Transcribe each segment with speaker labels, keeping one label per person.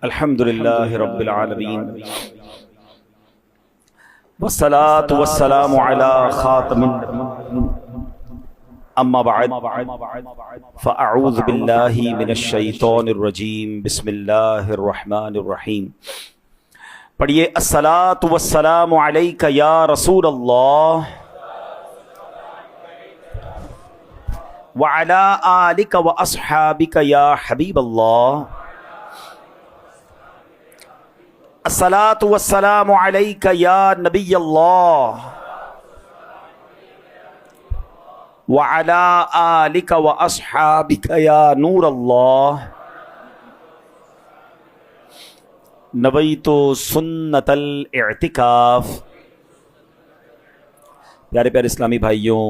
Speaker 1: الحمدللہ رب العالمین والصلاة والسلام علی خاتم اما بعد فاعوذ باللہ من الشیطان الرجیم بسم اللہ الرحمن الرحیم۔ پڑھیے الصلاة والسلام علیک یا رسول اللہ وعلی آلک واصحابک یا حبیب اللہ۔ الصلاۃ والسلام علیک یا نبی اللہ وعلی آلک واصحابک یا نور اللہ۔ نویت سنت الاعتکاف۔ پیارے پیارے اسلامی بھائیوں،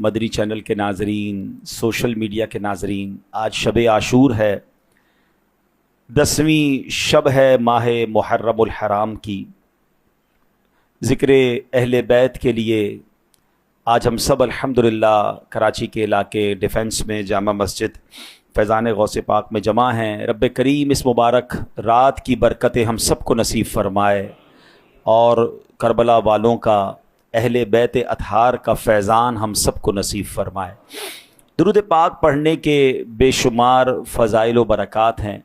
Speaker 1: مدنی چینل کے ناظرین، سوشل میڈیا کے ناظرین، آج شب عاشور ہے، 10ویں شب ہے ماہ محرم الحرام کی۔ ذکر اہل بیت کے لیے آج ہم سب الحمدللہ کراچی کے علاقے ڈیفنس میں جامع مسجد فیضان غوث پاک میں جمع ہیں۔ رب کریم اس مبارک رات کی برکتیں ہم سب کو نصیب فرمائے اور کربلا والوں کا، اہل بیت اطہار کا فیضان ہم سب کو نصیب فرمائے۔ درود پاک پڑھنے کے بے شمار فضائل و برکات ہیں۔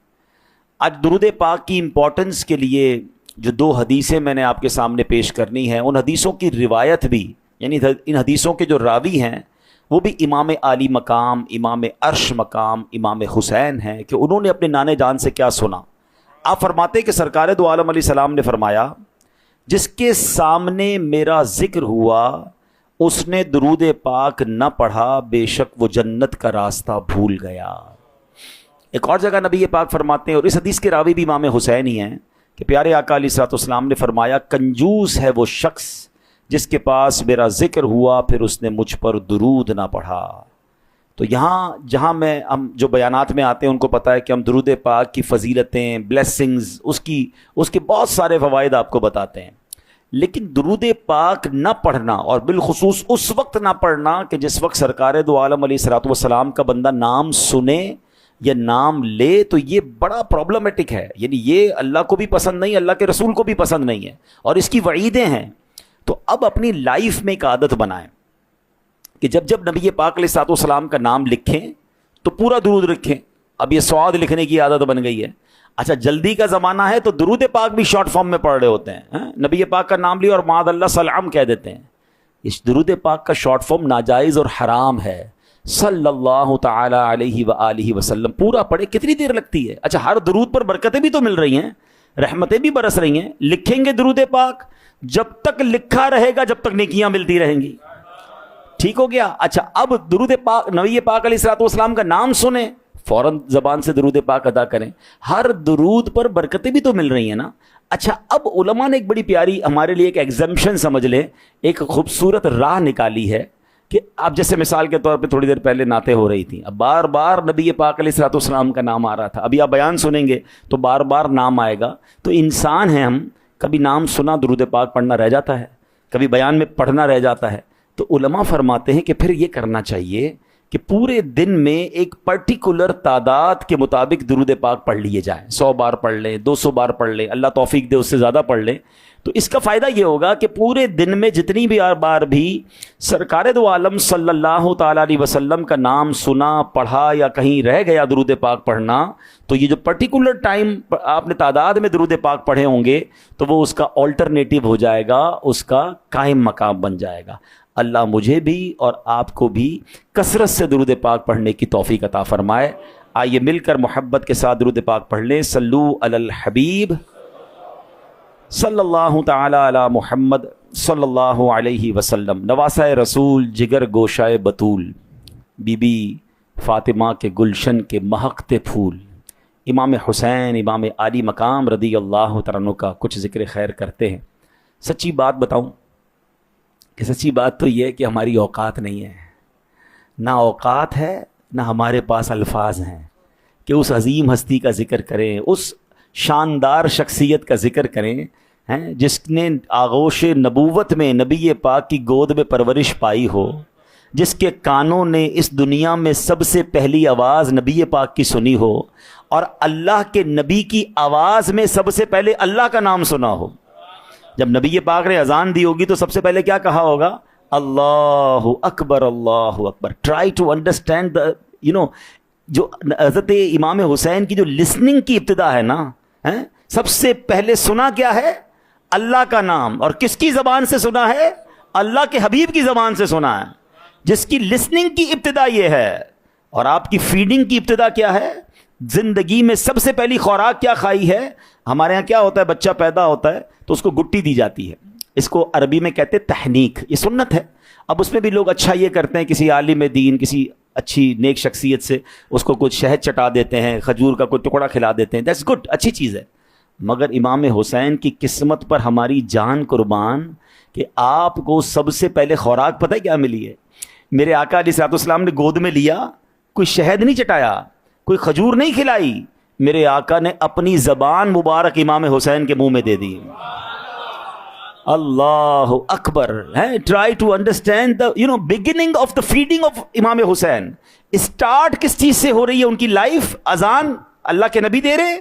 Speaker 1: آج درود پاک کی امپورٹنس کے لیے جو 2 حدیثیں میں نے آپ کے سامنے پیش کرنی ہیں، ان حدیثوں کی روایت بھی، یعنی ان حدیثوں کے جو راوی ہیں وہ بھی امام عالی مقام، امام عرش مقام، امام حسین ہیں کہ انہوں نے اپنے نانے جان سے کیا سنا۔ آپ فرماتے کہ سرکار دو عالم علیہ السلام نے فرمایا، جس کے سامنے میرا ذکر ہوا اس نے درود پاک نہ پڑھا، بے شک وہ جنت کا راستہ بھول گیا۔ ایک اور جگہ نبی پاک فرماتے ہیں، اور اس حدیث کے راوی بھی امام حسین ہی ہیں، کہ پیارے آقا علیہ الصلوۃ والسلام نے فرمایا، کنجوس ہے وہ شخص جس کے پاس میرا ذکر ہوا پھر اس نے مجھ پر درود نہ پڑھا۔ تو یہاں جہاں ہم جو بیانات میں آتے ہیں ان کو پتہ ہے کہ ہم درود پاک کی فضیلتیں، بلیسنگز، اس کے بہت سارے فوائد آپ کو بتاتے ہیں، لیکن درود پاک نہ پڑھنا، اور بالخصوص اس وقت نہ پڑھنا کہ جس وقت سرکار دو عالم علیہ الصلوۃ والسلام کا بندہ نام سنے یا نام لے، تو یہ بڑا پرابلمٹک ہے، یعنی یہ اللہ کو بھی پسند نہیں، اللہ کے رسول کو بھی پسند نہیں ہے، اور اس کی وعیدیں ہیں۔ تو اب اپنی لائف میں ایک عادت بنائیں کہ جب نبی پاک علیہ الصلوۃ والسلام کا نام لکھیں تو پورا درود لکھیں۔ اب یہ سواد لکھنے کی عادت بن گئی ہے۔ اچھا، جلدی کا زمانہ ہے تو درود پاک بھی شارٹ فارم میں پڑھ رہے ہوتے ہیں، نبی پاک کا نام لیا اور معاذ اللہ سلام کہہ دیتے ہیں۔ اس درود پاک کا شارٹ فارم ناجائز اور حرام ہے۔ صلی اللہ تعالی علیہ وآلہ وسلم پورا پڑھے، کتنی دیر لگتی ہے؟ اچھا، ہر درود پر برکتیں بھی تو مل رہی ہیں، رحمتیں بھی برس رہی ہیں۔ لکھیں گے درود پاک، جب تک لکھا رہے گا جب تک نیکیاں ملتی رہیں گی۔ ٹھیک ہو گیا؟ اچھا، اب درود پاک، نبی پاک علیہ الصلوۃ والسلام کا نام سنیں، فوراً زبان سے درود پاک ادا کریں۔ ہر درود پر برکتیں بھی تو مل رہی ہیں نا۔ اچھا، اب علماء نے ایک بڑی پیاری ہمارے لیے ایک ایگزمپشن سمجھ لیں، ایک خوبصورت راہ نکالی ہے کہ اب جیسے مثال کے طور پہ تھوڑی دیر پہلے نعتیں ہو رہی تھیں، اب بار بار نبی پاک علیہ الصلوۃ والسلام کا نام آ رہا تھا، ابھی آپ بیان سنیں گے تو بار بار نام آئے گا۔ تو انسان ہیں ہم، کبھی نام سنا درود پاک پڑھنا رہ جاتا ہے، کبھی بیان میں پڑھنا رہ جاتا ہے۔ تو علماء فرماتے ہیں کہ پھر یہ کرنا چاہیے کہ پورے دن میں ایک پرٹیکولر تعداد کے مطابق درود پاک پڑھ لیے جائیں۔ 100 بار پڑھ لیں، 200 بار پڑھ لیں، اللہ توفیق دے اس سے زیادہ پڑھ لیں۔ تو اس کا فائدہ یہ ہوگا کہ پورے دن میں جتنی بھی بار بھی سرکار دو عالم صلی اللہ تعالیٰ علیہ وسلم کا نام سنا، پڑھا، یا کہیں رہ گیا درود پاک پڑھنا، تو یہ جو پرٹیکولر ٹائم آپ نے تعداد میں درود پاک پڑھے ہوں گے تو وہ اس کا آلٹرنیٹیو ہو جائے گا، اس کا قائم مقام بن جائے گا۔ اللہ مجھے بھی اور آپ کو بھی کثرت سے درود پاک پڑھنے کی توفیق عطا فرمائے۔ آئیے مل کر محبت کے ساتھ درود پاک پڑھ لیں۔ صلو علی الحبیب صلی اللہ تعالی علی محمد صلی اللہ علیہ وسلم۔ نواسہ رسول، جگر گوشائے بطول، بی بی فاطمہ کے گلشن کے مہکتے پھول، امام حسین امام عالی مقام رضی اللہ تعالیٰ عنہ کا کچھ ذکر خیر کرتے ہیں۔ سچی بات بتاؤں کہ سچی بات تو یہ ہے کہ ہماری اوقات نہیں ہے، نہ اوقات ہے نہ ہمارے پاس الفاظ ہیں کہ اس عظیم ہستی کا ذکر کریں، اس شاندار شخصیت کا ذکر کریں جس نے آغوش نبوت میں نبی پاک کی گود میں پرورش پائی ہو، جس کے کانوں نے اس دنیا میں سب سے پہلی آواز نبی پاک کی سنی ہو، اور اللہ کے نبی کی آواز میں سب سے پہلے اللہ کا نام سنا ہو. جب نبی پاک نے اذان دی ہوگی تو سب سے پہلے کیا کہا ہوگا؟ اللہ اکبر اللہ اکبر. ٹرائی ٹو انڈرسٹینڈ جو حضرت امام حسین کی جو لسننگ کی ابتدا ہے نا، سب سے پہلے سنا کیا ہے؟ اللہ کا نام. اور کس کی زبان سے سنا ہے؟ اللہ کے حبیب کی زبان سے سنا ہے، جس کی لسننگ کی ابتدا یہ ہے. اور آپ کی فیڈنگ کی ابتدا کیا ہے؟ زندگی میں سب سے پہلی خوراک کیا کھائی ہے؟ ہمارے ہاں کیا ہوتا ہے، بچہ پیدا ہوتا ہے تو اس کو گٹی دی جاتی ہے، اس کو عربی میں کہتے تحنیک. یہ سنت ہے. اب اس میں بھی لوگ اچھا یہ کرتے ہیں، کسی عالم دین، کسی اچھی نیک شخصیت سے اس کو کچھ شہد چٹا دیتے ہیں، کھجور کا کوئی ٹکڑا کھلا دیتے ہیں. دیٹس گڈ، اچھی چیز ہے. مگر امام حسین کی قسمت پر ہماری جان قربان کہ آپ کو سب سے پہلے خوراک پتہ ہے کیا ملی ہے؟ میرے آقا علیہ الصلوۃ والسلام نے گود میں لیا، کوئی شہد نہیں چٹایا، کوئی کھجور نہیں کھلائی. میرے آقا نے اپنی زبان مبارک امام حسین کے منہ میں دے دی. اللہ اکبر. Try to understand the beginning of the feeding of Imam Hussain. Start کس چیز سے ہو رہی ہے ان کی لائف؟ اذان اللہ کے نبی دے رہے،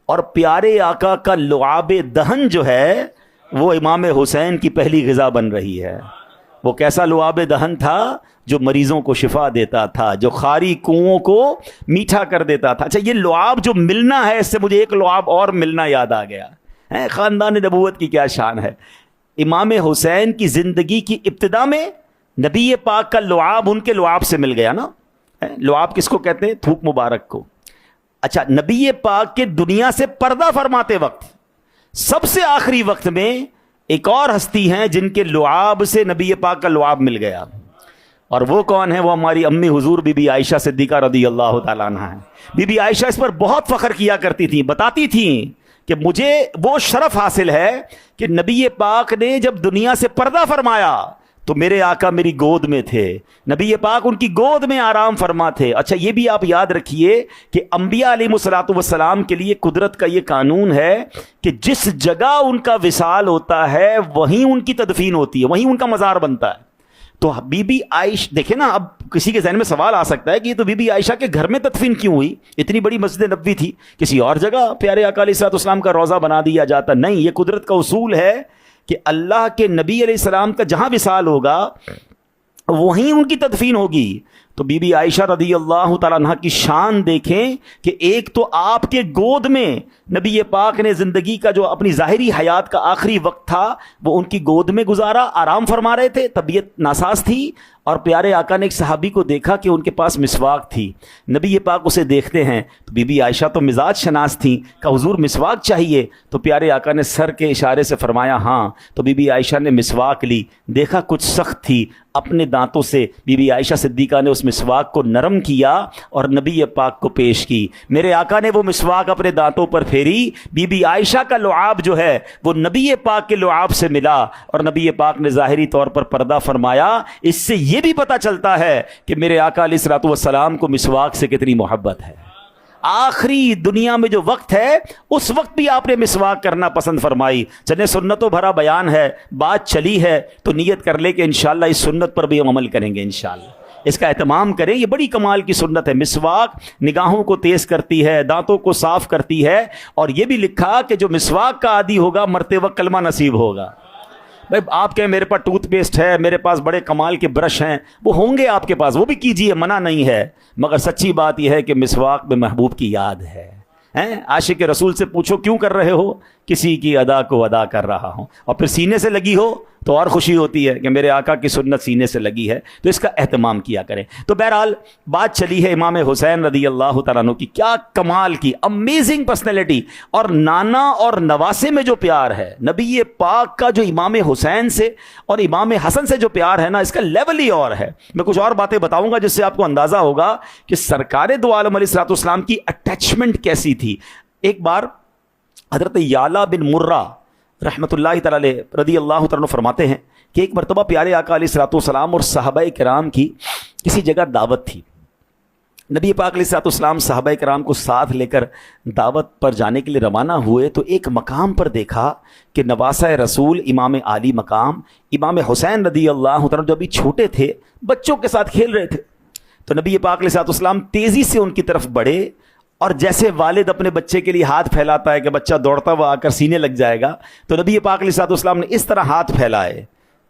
Speaker 1: اور پیارے آقا کا لعاب دہن جو ہے وہ امام حسین کی پہلی غذا بن رہی ہے. وہ کیسا لعاب دہن تھا؟ جو مریضوں کو شفا دیتا تھا، جو خاری کنووں کو میٹھا کر دیتا تھا. اچھا، یہ لعاب جو ملنا ہے، اس سے مجھے ایک لعاب اور ملنا یاد آ گیا. خاندان نبوت کی کیا شان ہے. امام حسین کی زندگی کی ابتدا میں نبی پاک کا لعاب ان کے لعاب سے مل گیا نا. لعاب کس کو کہتے ہیں؟ تھوک مبارک کو. اچھا، نبی پاک کے دنیا سے پردہ فرماتے وقت سب سے آخری وقت میں ایک اور ہستی ہیں جن کے لعاب سے نبی پاک کا لعاب مل گیا، اور وہ کون ہے؟ وہ ہماری امی حضور بی بی عائشہ صدیقہ رضی اللہ تعالیٰ عنہ ہیں. بی بی عائشہ اس پر بہت فخر کیا کرتی تھیں، بتاتی تھیں کہ مجھے وہ شرف حاصل ہے کہ نبی پاک نے جب دنیا سے پردہ فرمایا تو میرے آقا میری گود میں تھے، نبی پاک ان کی گود میں آرام فرما تھے. اچھا، یہ بھی آپ یاد رکھیے کہ انبیاء علیہ الصلوۃ والسلام کے لیے قدرت کا یہ قانون ہے کہ جس جگہ ان کا وصال ہوتا ہے وہیں ان کی تدفین ہوتی ہے، وہیں ان کا مزار بنتا ہے. تو بی بی عائشہ دیکھیں نا، اب کسی کے ذہن میں سوال آ سکتا ہے کہ یہ تو بی بی عائشہ کے گھر میں تدفین کیوں ہوئی؟ اتنی بڑی مسجد نبوی تھی، کسی اور جگہ پیارے آقا علیہ الصلوۃ والسلام کا روضہ بنا دیا جاتا. نہیں، یہ قدرت کا اصول ہے کہ اللہ کے نبی علیہ السلام کا جہاں وصال ہوگا وہیں ان کی تدفین ہوگی. تو بی بی عائشہ رضی اللہ تعالیٰ عنہ کی شان دیکھیں کہ ایک تو آپ کے گود میں نبی پاک نے زندگی کا جو اپنی ظاہری حیات کا آخری وقت تھا وہ ان کی گود میں گزارا، آرام فرما رہے تھے، طبیعت ناساز تھی. اور پیارے آقا نے ایک صحابی کو دیکھا کہ ان کے پاس مسواک تھی. نبی پاک اسے دیکھتے ہیں تو بی بی عائشہ تو مزاج شناس تھیں، کہ حضور مسواک چاہیے. تو پیارے آقا نے سر کے اشارے سے فرمایا ہاں. تو بی بی عائشہ نے مسواک لی، دیکھا کچھ سخت تھی، اپنے دانتوں سے بی بی عائشہ صدیقہ نے اس مسواک کو نرم کیا اور نبی پاک کو پیش کی. میرے آقا نے وہ مسواک اپنے دانتوں پر پھیری. بی بی عائشہ کا لعاب جو ہے وہ نبی پاک کے لعاب سے ملا، اور نبی پاک نے ظاہری طور پر پردہ فرمایا. اس سے یہ بھی پتہ چلتا ہے کہ میرے آقا علیہ الصلوۃ والسلام کو مسواک سے کتنی محبت ہے. آخری دنیا میں جو وقت ہے اس وقت بھی آپ نے مسواک کرنا پسند فرمائی. چلے، سنتوں بھرا بیان ہے، بات چلی ہے تو نیت کر لے کہ انشاءاللہ اس سنت پر بھی ہم عمل کریں گے. انشاءاللہ اس کا اہتمام کریں. یہ بڑی کمال کی سنت ہے. مسواک نگاہوں کو تیز کرتی ہے، دانتوں کو صاف کرتی ہے. اور یہ بھی لکھا کہ جو مسواک کا عادی ہوگا مرتے وقت کلمہ نصیب ہوگا. بھائی آپ کہیں میرے پاس ٹوتھ پیسٹ ہے، میرے پاس بڑے کمال کے برش ہیں، وہ ہوں گے آپ کے پاس، وہ بھی کیجئے، منع نہیں ہے. مگر سچی بات یہ ہے کہ مسواک میں محبوب کی یاد ہے. عاشق رسول سے پوچھو کیوں کر رہے ہو؟ کسی کی ادا کو ادا کر رہا ہوں. اور پھر سینے سے لگی ہو تو اور خوشی ہوتی ہے کہ میرے آقا کی سنت سینے سے لگی ہے. تو اس کا اہتمام کیا کریں. تو بہرحال بات چلی ہے امام حسین رضی اللہ تعالیٰ عنہ کی. کیا کمال کی امیزنگ پرسنالٹی. اور نانا اور نواسے میں جو پیار ہے نبی پاک کا، جو امام حسین سے اور امام حسن سے جو پیار ہے نا، اس کا لیول ہی اور ہے. میں کچھ اور باتیں بتاؤں گا جس سے آپ کو اندازہ ہوگا کہ سرکار دو عالم علیہ الصلوۃ والسلام کی اٹیچمنٹ کیسی تھی. ایک بار حضرت یعلا بن مرہ رحمۃ اللہ تعالی رضی اللہ تعالیٰ فرماتے ہیں کہ ایک مرتبہ پیارے آقا علیہ الصلوۃ والسلام اور صحابہ کرام کی کسی جگہ دعوت تھی. نبی پاک علیہ الصلوۃ والسلام صحابہ کرام کو ساتھ لے کر دعوت پر جانے کے لیے روانہ ہوئے تو ایک مقام پر دیکھا کہ نواسہ رسول امام عالی مقام امام حسین رضی اللہ تعالیٰ جو ابھی چھوٹے تھے بچوں کے ساتھ کھیل رہے تھے. تو نبی پاک علیہ الصلوۃ والسلام تیزی سے ان کی طرف بڑھے اور جیسے والد اپنے بچے کے لیے ہاتھ پھیلاتا ہے کہ بچہ دوڑتا ہوا آ کر سینے لگ جائے گا، تو نبی پاک علیہ الصلوۃ والسلام نے اس طرح ہاتھ پھیلائے.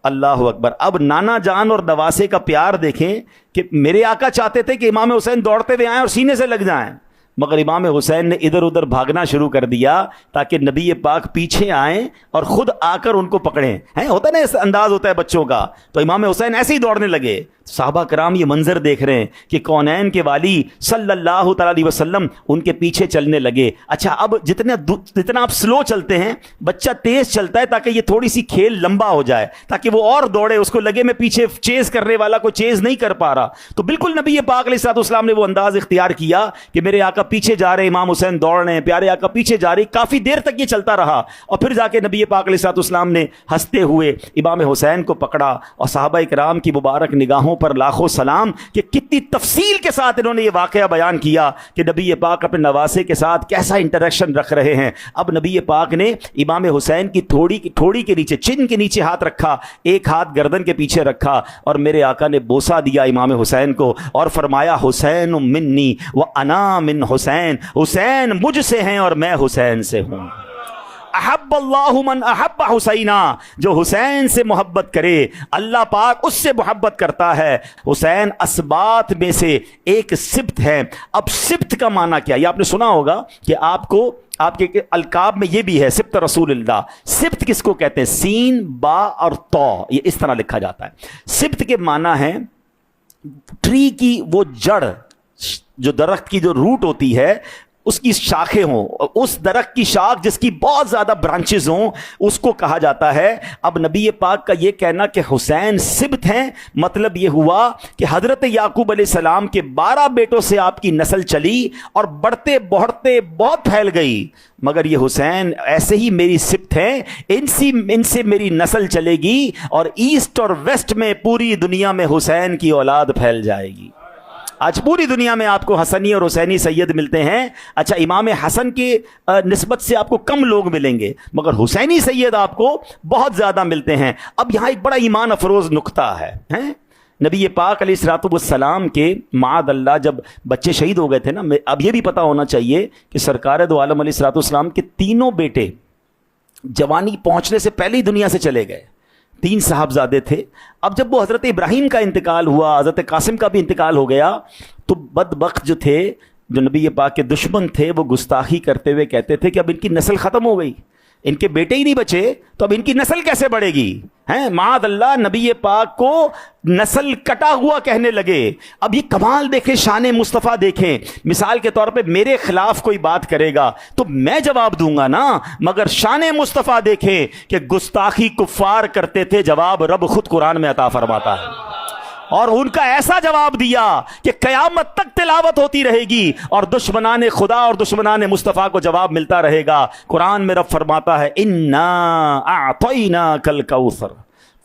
Speaker 1: اللہ اکبر. اب نانا جان اور نواسے کا پیار دیکھیں کہ میرے آقا چاہتے تھے کہ امام حسین دوڑتے ہوئے آئیں اور سینے سے لگ جائیں، مگر امام حسین نے ادھر ادھر بھاگنا شروع کر دیا تاکہ نبی پاک پیچھے آئیں اور خود آ کر ان کو پکڑیں. ہوتا ہے نا اس انداز ہوتا ہے بچوں کا. تو امام حسین ایسے ہی دوڑنے لگے. صحابہ کرام یہ منظر دیکھ رہے ہیں کہ کونین کے والی صلی اللہ تعالی علیہ وسلم ان کے پیچھے چلنے لگے. اچھا اب جتنا آپ سلو چلتے ہیں بچہ تیز چلتا ہے تاکہ یہ تھوڑی سی کھیل لمبا ہو جائے تاکہ وہ اور دوڑے، اس کو لگے میں پیچھے چیز کرنے والا کوئی چیز نہیں کر پا رہا. تو بالکل نبی پاک علیہ الصلوۃ والسلام نے وہ انداز اختیار کیا کہ میرے آقا پیچھے جا رہے، امام حسین دوڑ رہے ہیں، پیارے آقا پیچھے جا رہے. کافی دیر تک یہ چلتا رہا اور پھر جا کے نبی پاک علیہ الصلوۃ والسلام نے ہنستے ہوئے امام حسین کو پکڑا اور صحابہ کرام کی مبارک نگاہوں پر لاکھوں سلام کہ کتنی تفصیل کے ساتھ انہوں نے یہ واقعہ بیان کیا کہ نبی پاک اپنے نواسے کے ساتھ کیسا انٹریکشن رکھ رہے ہیں. اب نبی پاک نے امام حسین کی تھوڑی کے نیچے، چن کے نیچے ہاتھ رکھا، ایک ہاتھ گردن کے پیچھے رکھا اور میرے آقا نے بوسہ دیا امام حسین کو اور فرمایا حسین منی وانا من حسین، حسین مجھ سے ہیں اور میں حسین سے ہوں. احب اللہ من احب حسینا، جو حسین سے محبت کرے اللہ پاک اس سے محبت کرتا ہے. حسین اسبات میں سے ایک سبت ہے. اب سبت کا معنی کیا؟ یہ آپ نے سنا ہوگا کہ آپ کے القاب میں یہ بھی ہے سبت رسول اللہ. سبت کس کو کہتے ہیں؟ سین، با اور تو، یہ اس طرح لکھا جاتا ہے. سبت کے معنی ہے ٹری کی وہ جڑ، جو درخت کی جو روٹ ہوتی ہے اس کی شاخیں ہوں، اس درخت کی شاخ جس کی بہت زیادہ برانچز ہوں، اس کو کہا جاتا ہے. اب نبی پاک کا یہ کہنا کہ حسین سبت ہیں، مطلب یہ ہوا کہ حضرت یعقوب علیہ السلام کے 12 بیٹوں سے آپ کی نسل چلی اور بڑھتے بڑھتے بہت پھیل گئی، مگر یہ حسین ایسے ہی میری سبت ہیں، ان سے میری نسل چلے گی اور ایسٹ اور ویسٹ میں پوری دنیا میں حسین کی اولاد پھیل جائے گی. آج پوری دنیا میں آپ کو حسنی اور حسینی سید ملتے ہیں. اچھا امام حسن کی نسبت سے آپ کو کم لوگ ملیں گے مگر حسینی سید آپ کو بہت زیادہ ملتے ہیں. اب یہاں ایک بڑا ایمان افروز نقطہ ہے. نبی پاک علیہ الصلوۃ والسلام کے معاذ اللہ جب بچے شہید ہو گئے تھے نا، اب یہ بھی پتہ ہونا چاہیے کہ سرکار دو عالم علیہ الصلوۃ والسلام کے تینوں بیٹے جوانی پہنچنے سے پہلے ہی دنیا سے چلے گئے. 3 صاحبزادے تھے. اب جب وہ حضرت ابراہیم کا انتقال ہوا، حضرت قاسم کا بھی انتقال ہو گیا، تو بدبخت جو تھے، جو نبی پاک کے دشمن تھے، وہ گستاخی کرتے ہوئے کہتے تھے کہ اب ان کی نسل ختم ہو گئی، ان کے بیٹے ہی نہیں بچے تو اب ان کی نسل کیسے بڑھے گی؟ معاذ اللہ نبی پاک کو نسل کٹا ہوا کہنے لگے. اب یہ کمال دیکھیں، شان مصطفیٰ دیکھیں. مثال کے طور پہ میرے خلاف کوئی بات کرے گا تو میں جواب دوں گا نا، مگر شان مصطفیٰ دیکھیں کہ گستاخی کفار کرتے تھے، جواب رب خود قرآن میں عطا فرماتا ہے اور ان کا ایسا جواب دیا کہ قیامت تک تلاوت ہوتی رہے گی اور دشمنان خدا اور دشمنان مصطفیٰ کو جواب ملتا رہے گا. قرآن میں رب فرماتا ہے انا اعطیناک الکوثر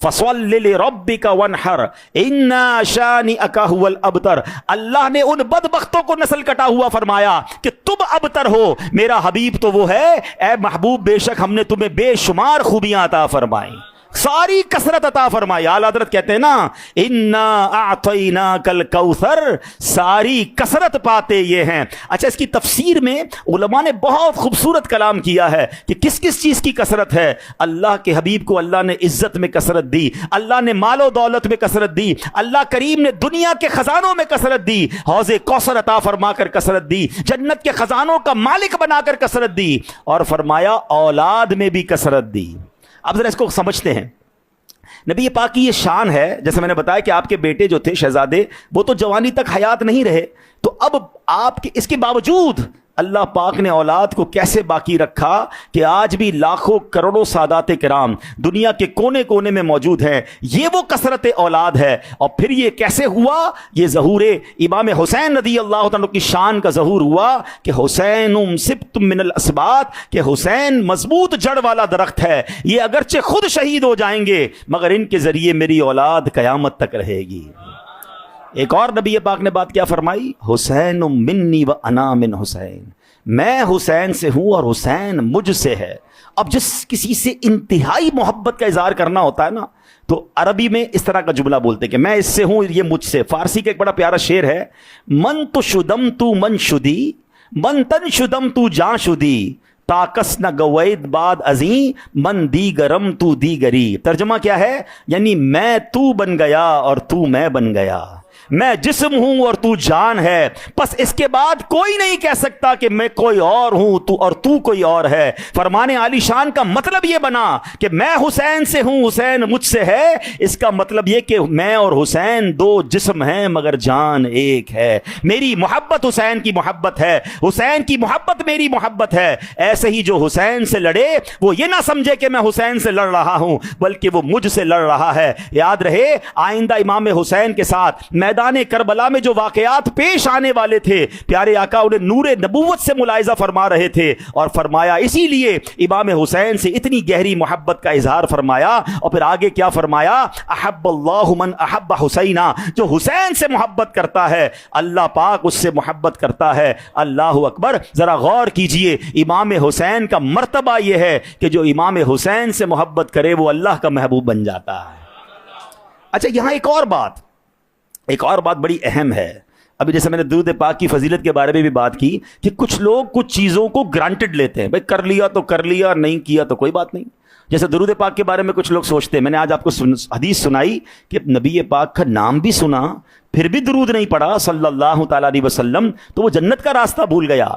Speaker 1: فصل لربک وانحر ان شانئک هو الابتر. اللہ نے ان بدبختوں کو نسل کٹا ہوا فرمایا کہ تم ابتر ہو، میرا حبیب تو وہ ہے، اے محبوب بے شک ہم نے تمہیں بے شمار خوبیاں عطا فرمائی، ساری کثرت عطا فرمائی. اعلی حضرت کہتے ہیں نا انا اعطیناک الکوثر، ساری کثرت پاتے یہ ہیں. اچھا اس کی تفسیر میں علماء نے بہت خوبصورت کلام کیا ہے کہ کس کس چیز کی کثرت ہے. اللہ کے حبیب کو اللہ نے عزت میں کثرت دی، اللہ نے مال و دولت میں کثرت دی، اللہ کریم نے دنیا کے خزانوں میں کثرت دی، حوض کوثر عطا فرما کر کثرت دی، جنت کے خزانوں کا مالک بنا کر کثرت دی، اور فرمایا اولاد میں بھی کثرت دی. اب ذرا اس کو سمجھتے ہیں. نبی پاک کی یہ شان ہے، جیسے میں نے بتایا کہ آپ کے بیٹے جو تھے شہزادے وہ تو جوانی تک حیات نہیں رہے، تو اب آپ کے اس کے باوجود اللہ پاک نے اولاد کو کیسے باقی رکھا کہ آج بھی لاکھوں کروڑوں سادات کرام دنیا کے کونے کونے میں موجود ہیں. یہ وہ کثرت اولاد ہے. اور پھر یہ کیسے ہوا؟ یہ ظہور امام حسین رضی اللہ عنہ کی شان کا ظہور ہوا کہ حسین سبت من الاسبات، کہ حسین مضبوط جڑ والا درخت ہے، یہ اگرچہ خود شہید ہو جائیں گے مگر ان کے ذریعے میری اولاد قیامت تک رہے گی. ایک اور نبی پاک نے بات کیا فرمائی؟ حسین منی و انا من حسین، میں حسین سے ہوں اور حسین مجھ سے ہے. اب جس کسی سے انتہائی محبت کا اظہار کرنا ہوتا ہے نا، تو عربی میں اس طرح کا جملہ بولتے کہ میں اس سے ہوں، یہ مجھ سے. فارسی کا ایک بڑا پیارا شعر ہے، من تو شدم تو من شدی من تن شدم تو جاں شدی، تاکس نہ گوید بعد ازیں من دیگرم تو دیگری۔ ترجمہ کیا ہے؟ یعنی میں تو بن گیا اور تو میں بن گیا، میں جسم ہوں اور تو جان ہے، پس اس کے بعد کوئی نہیں کہہ سکتا کہ میں کوئی اور ہوں تو اور تو کوئی اور ہے۔ فرمان عالی شان کا مطلب یہ بنا کہ میں حسین سے ہوں، حسین مجھ سے ہے، اس کا مطلب یہ کہ میں اور حسین دو جسم ہیں مگر جان ایک ہے۔ میری محبت حسین کی محبت ہے، حسین کی محبت میری محبت ہے۔ ایسے ہی جو حسین سے لڑے وہ یہ نہ سمجھے کہ میں حسین سے لڑ رہا ہوں، بلکہ وہ مجھ سے لڑ رہا ہے۔ یاد رہے آئندہ امام حسین کے ساتھ میدان کربلا میں جو واقعات پیش آنے والے تھے، پیارے آقا انہیں نور نبوت سے ملاحظہ فرما رہے تھے، اور فرمایا اسی لیے امام حسین سے اتنی گہری محبت کا اظہار فرمایا۔ اور پھر آگے کیا فرمایا؟ احب اللہ من احب حسینا، جو حسین سے محبت کرتا ہے اللہ پاک اس سے محبت کرتا ہے۔ اللہ اکبر۔ ذرا غور کیجئے، امام حسین کا مرتبہ یہ ہے کہ جو امام حسین سے محبت کرے وہ اللہ کا محبوب بن جاتا ہے۔ اچھا یہاں ایک اور بات بڑی اہم ہے۔ ابھی جیسے میں نے درود پاک کی فضیلت کے بارے میں بھی بات کی کہ کچھ لوگ کچھ چیزوں کو گرانٹڈ لیتے ہیں، بھئی کر لیا تو کر لیا، نہیں کیا تو کوئی بات نہیں۔ جیسے درود پاک کے بارے میں کچھ لوگ سوچتے ہیں، میں نے آج آپ کو حدیث سنائی کہ نبی پاک کا نام بھی سنا پھر بھی درود نہیں پڑھا صلی اللہ تعالیٰ علیہ وسلم تو وہ جنت کا راستہ بھول گیا۔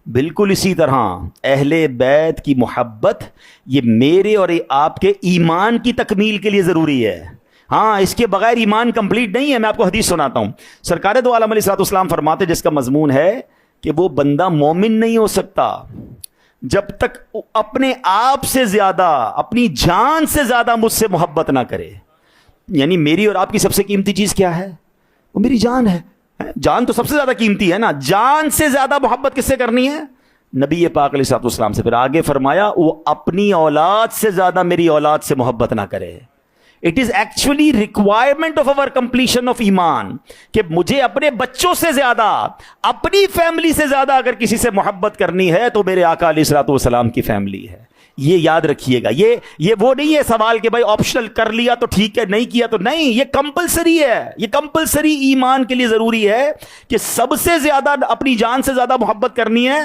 Speaker 1: بالکل اسی طرح اہل بیت کی محبت یہ میرے اور آپ کے ایمان کی تکمیل کے لیے ضروری ہے۔ ہاں، اس کے بغیر ایمان کمپلیٹ نہیں ہے۔ میں آپ کو حدیث سناتا ہوں۔ سرکار دو عالم علیہ الصلوۃ والسلام فرماتے، جس کا مضمون ہے کہ وہ بندہ مومن نہیں ہو سکتا جب تک اپنے آپ سے زیادہ، اپنی جان سے زیادہ مجھ سے محبت نہ کرے۔ یعنی میری اور آپ کی سب سے قیمتی چیز کیا ہے؟ وہ میری جان ہے۔ جان تو سب سے زیادہ قیمتی ہے نا۔ جان سے زیادہ محبت کس سے کرنی ہے؟ نبی پاک علیہ الصلوۃ والسلام سے۔ پھر آگے فرمایا وہ اپنی اولاد سے زیادہ میری اولاد سے محبت نہ کرے۔ It is actually requirement of our completion of ایمان کہ مجھے اپنے بچوں سے زیادہ، اپنی فیملی سے زیادہ اگر کسی سے محبت کرنی ہے تو میرے آقا علیہ الصلوۃ والسلام کی فیملی ہے۔ یہ یاد رکھیے گا۔ یہ وہ نہیں ہے سوال کہ بھائی آپشنل کر لیا تو ٹھیک ہے، نہیں کیا تو نہیں۔ یہ کمپلسری ہے، یہ کمپلسری ایمان کے لیے ضروری ہے کہ سب سے زیادہ، اپنی جان سے زیادہ محبت کرنی ہے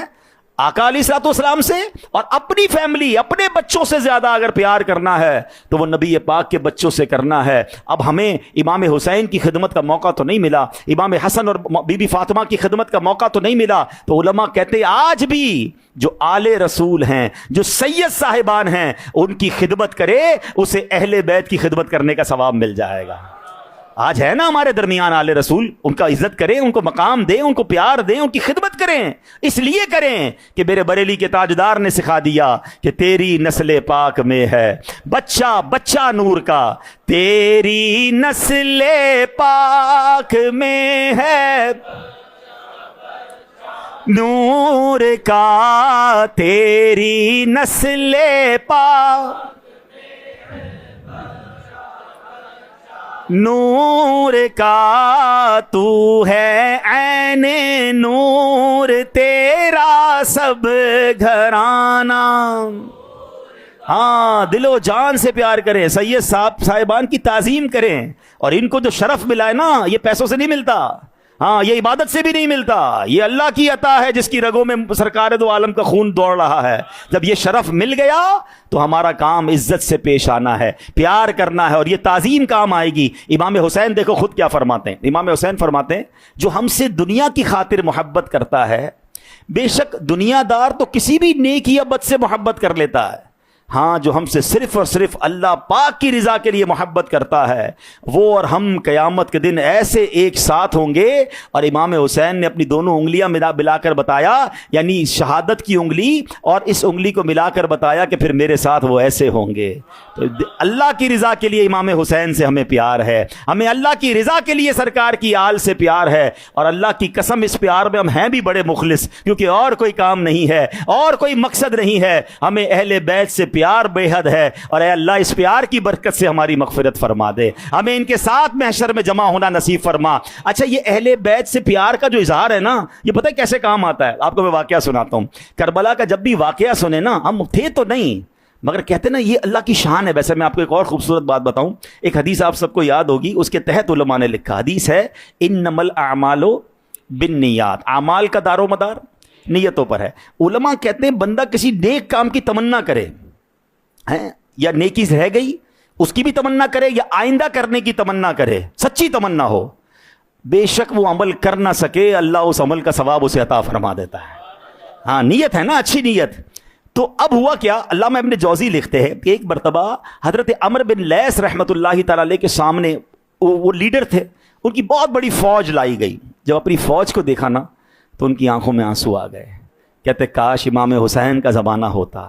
Speaker 1: آقا علیہ الصلوۃ والسلام سے، اور اپنی فیملی، اپنے بچوں سے زیادہ اگر پیار کرنا ہے تو وہ نبی پاک کے بچوں سے کرنا ہے۔ اب ہمیں امام حسین کی خدمت کا موقع تو نہیں ملا، امام حسن اور بی بی فاطمہ کی خدمت کا موقع تو نہیں ملا، تو علماء کہتے ہیں آج بھی جو آل رسول ہیں، جو سید صاحبان ہیں، ان کی خدمت کرے اسے اہل بیت کی خدمت کرنے کا ثواب مل جائے گا۔ آج ہے نا ہمارے درمیان آل رسول، ان کا عزت کریں، ان کو مقام دیں، ان کو پیار دیں، ان کی خدمت کریں۔ اس لیے کریں کہ میرے بریلی کے تاجدار نے سکھا دیا کہ تیری نسل پاک میں ہے بچہ بچہ نور کا، تیری نسل پاک میں ہے نور کا، تیری نسل پاک نور کا، تو ہے عین نور تیرا سب گھرانہ۔ ہاں، دل و جان سے پیار کریں، سید صاحبان کی تعظیم کریں، اور ان کو جو شرف ملا ہے نا یہ پیسوں سے نہیں ملتا، ہاں یہ عبادت سے بھی نہیں ملتا، یہ اللہ کی عطا ہے جس کی رگوں میں سرکار دو عالم کا خون دوڑ رہا ہے۔ جب یہ شرف مل گیا تو ہمارا کام عزت سے پیش آنا ہے، پیار کرنا ہے، اور یہ تعظیم کام آئے گی۔ امام حسین دیکھو خود کیا فرماتے ہیں۔ امام حسین فرماتے ہیں جو ہم سے دنیا کی خاطر محبت کرتا ہے، بے شک دنیا دار تو کسی بھی نیک یا بد سے محبت کر لیتا ہے، ہاں جو ہم سے صرف اور صرف اللہ پاک کی رضا کے لیے محبت کرتا ہے وہ اور ہم قیامت کے دن ایسے ایک ساتھ ہوں گے۔ اور امام حسین نے اپنی دونوں انگلیاں ملا کر بتایا، یعنی شہادت کی انگلی اور اس انگلی کو ملا کر بتایا کہ پھر میرے ساتھ وہ ایسے ہوں گے۔ تو اللہ کی رضا کے لیے امام حسین سے ہمیں پیار ہے، ہمیں اللہ کی رضا کے لیے سرکار کی آل سے پیار ہے، اور اللہ کی قسم اس پیار میں ہم ہیں بھی بڑے مخلص، کیونکہ اور کوئی کام نہیں ہے، اور کوئی مقصد نہیں ہے، ہمیں اہل بیت سے پیار بے حد ہے۔ اور اے اللہ اس پیار کی برکت سے ہماری مغفرت فرما دے، ہمیں ان کے ساتھ محشر میں جمع ہونا نصیب فرما۔ اچھا یہ اہل بیت سے پیار کا جو اظہار ہے نا، یہ پتہ ہے کیسے کام آتا ہے؟ آپ کو میں واقعہ سناتا ہوں۔ کربلا کا جب بھی واقعہ سنے نا، ہم تھے تو نہیں مگر کہتے نا یہ اللہ کی شان ہے۔ ویسے میں آپ کو ایک اور خوبصورت بات بتاؤں، ایک حدیث آپ سب کو یاد ہوگی، اس کے تحت علماء نے لکھا، حدیث ہے انما الاعمال بالنیات، اعمال کا دار و مدار نیتوں پر ہے. علماء کہتے ہیں بندہ کسی نیک کام کی تمنا کرے ہیں, یا نیکی رہ گئی اس کی بھی تمنا کرے, یا آئندہ کرنے کی تمنا کرے, سچی تمنا ہو, بے شک وہ عمل کر نہ سکے, اللہ اس عمل کا ثواب اسے عطا فرما دیتا ہے. ہاں نیت ہے نا, اچھی نیت. تو اب ہوا کیا, علامہ ابن جوزی لکھتے ہیں کہ ایک مرتبہ حضرت عمرو بن لیث رحمۃ اللہ تعالی علیہ کے سامنے وہ لیڈر تھے, ان کی بہت بڑی فوج لائی گئی. جب اپنی فوج کو دیکھا نا تو ان کی آنکھوں میں آنسو آ گئے. کہتے کاش امام حسین کا زمانہ ہوتا,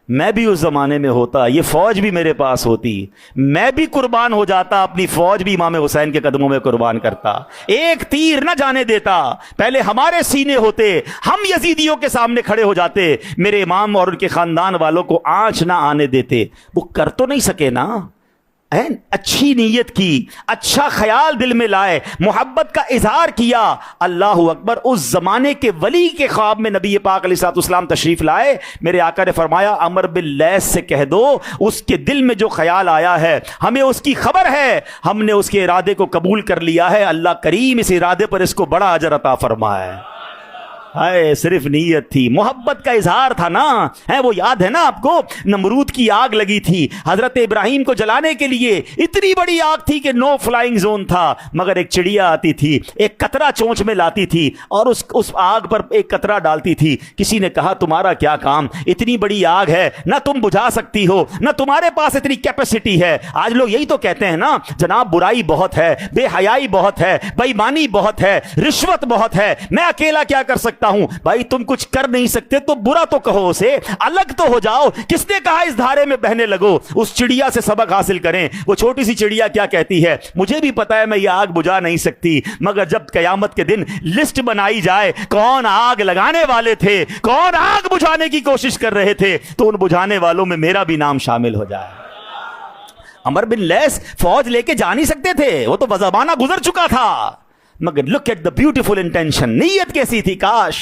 Speaker 1: میں بھی اس زمانے میں ہوتا, یہ فوج بھی میرے پاس ہوتی, میں بھی قربان ہو جاتا, اپنی فوج بھی امام حسین کے قدموں میں قربان کرتا, ایک تیر نہ جانے دیتا, پہلے ہمارے سینے ہوتے, ہم یزیدیوں کے سامنے کھڑے ہو جاتے, میرے امام اور ان کے خاندان والوں کو آنچ نہ آنے دیتے. وہ کر تو نہیں سکے نا, اچھی نیت کی, اچھا خیال دل میں لائے, محبت کا اظہار کیا. اللہ اکبر, اس زمانے کے ولی کے خواب میں نبی پاک علیہ الصلوۃ والسلام تشریف لائے. میرے آقا نے فرمایا عمرو بن لیث سے کہہ دو اس کے دل میں جو خیال آیا ہے ہمیں اس کی خبر ہے, ہم نے اس کے ارادے کو قبول کر لیا ہے, اللہ کریم اس ارادے پر اس کو بڑا اجر عطا فرمائے. ہائے صرف نیت تھی, محبت کا اظہار تھا نا. ہے وہ یاد ہے نا آپ کو, نمرود کی آگ لگی تھی حضرت ابراہیم کو جلانے کے لیے, اتنی بڑی آگ تھی کہ نو فلائنگ زون تھا, مگر ایک چڑیا آتی تھی, ایک قطرہ چونچ میں لاتی تھی اور اس آگ پر ایک قطرہ ڈالتی تھی. کسی نے کہا تمہارا کیا کام, اتنی بڑی آگ ہے, نہ تم بجھا سکتی ہو, نہ تمہارے پاس اتنی کیپیسٹی ہے. آج لوگ یہی تو کہتے ہیں نا, جناب برائی بہت ہے, بے حیائی بہت ہے, بے ایمانی بہت ہے, رشوت بہت ہے, میں اکیلا کیا کر سکتا ہوں. بھائی تم کچھ کر نہیں سکتے تو برا تو کہو, اسے الگ تو ہو جاؤ. کس نے کہا اس دھارے میں بہنے لگو؟ اس چڑیا سے سبق حاصل کریں. وہ چھوٹی سی چڑیا کیا کہتی ہے, مجھے بھی پتا ہے میں یہ آگ بجھا نہیں سکتی, مگر جب قیامت کے دن لسٹ بنائی جائے کون آگ لگانے والے تھے, کون آگ بجھانے کی کوشش کر رہے تھے, تو ان بجھانے والوں میں میرا بھی نام شامل ہو جائے. عمرو بن لیث فوج لے کے جا نہیں سکتے تھے, وہ تو بزبانہ گزر چکا تھا, مگر look at the beautiful intention, نیت کیسی تھی کاش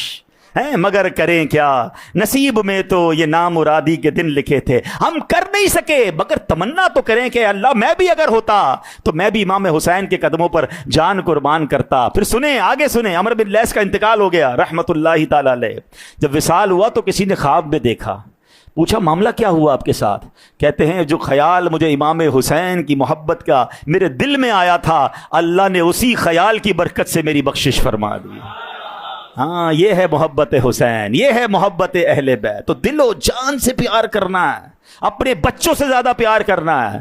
Speaker 1: ہے. مگر کریں کیا, نصیب میں تو یہ نامرادی کے دن لکھے تھے, ہم کر نہیں سکے, مگر تمنا تو کریں کہ اللہ میں بھی اگر ہوتا تو میں بھی امام حسین کے قدموں پر جان قربان کرتا. پھر سنیں آگے سنیں, عمرو بن لیث کا انتقال ہو گیا رحمت اللہ تعالی علیہ. جب وصال ہوا تو کسی نے خواب میں دیکھا, پوچھا معاملہ کیا ہوا آپ کے ساتھ؟ کہتے ہیں جو خیال مجھے امام حسین کی محبت کا میرے دل میں آیا تھا, اللہ نے اسی خیال کی برکت سے میری بخشش فرما دی. ہاں یہ ہے محبت حسین, یہ ہے محبت اہل بیت. تو دل و جان سے پیار کرنا ہے, اپنے بچوں سے زیادہ پیار کرنا ہے.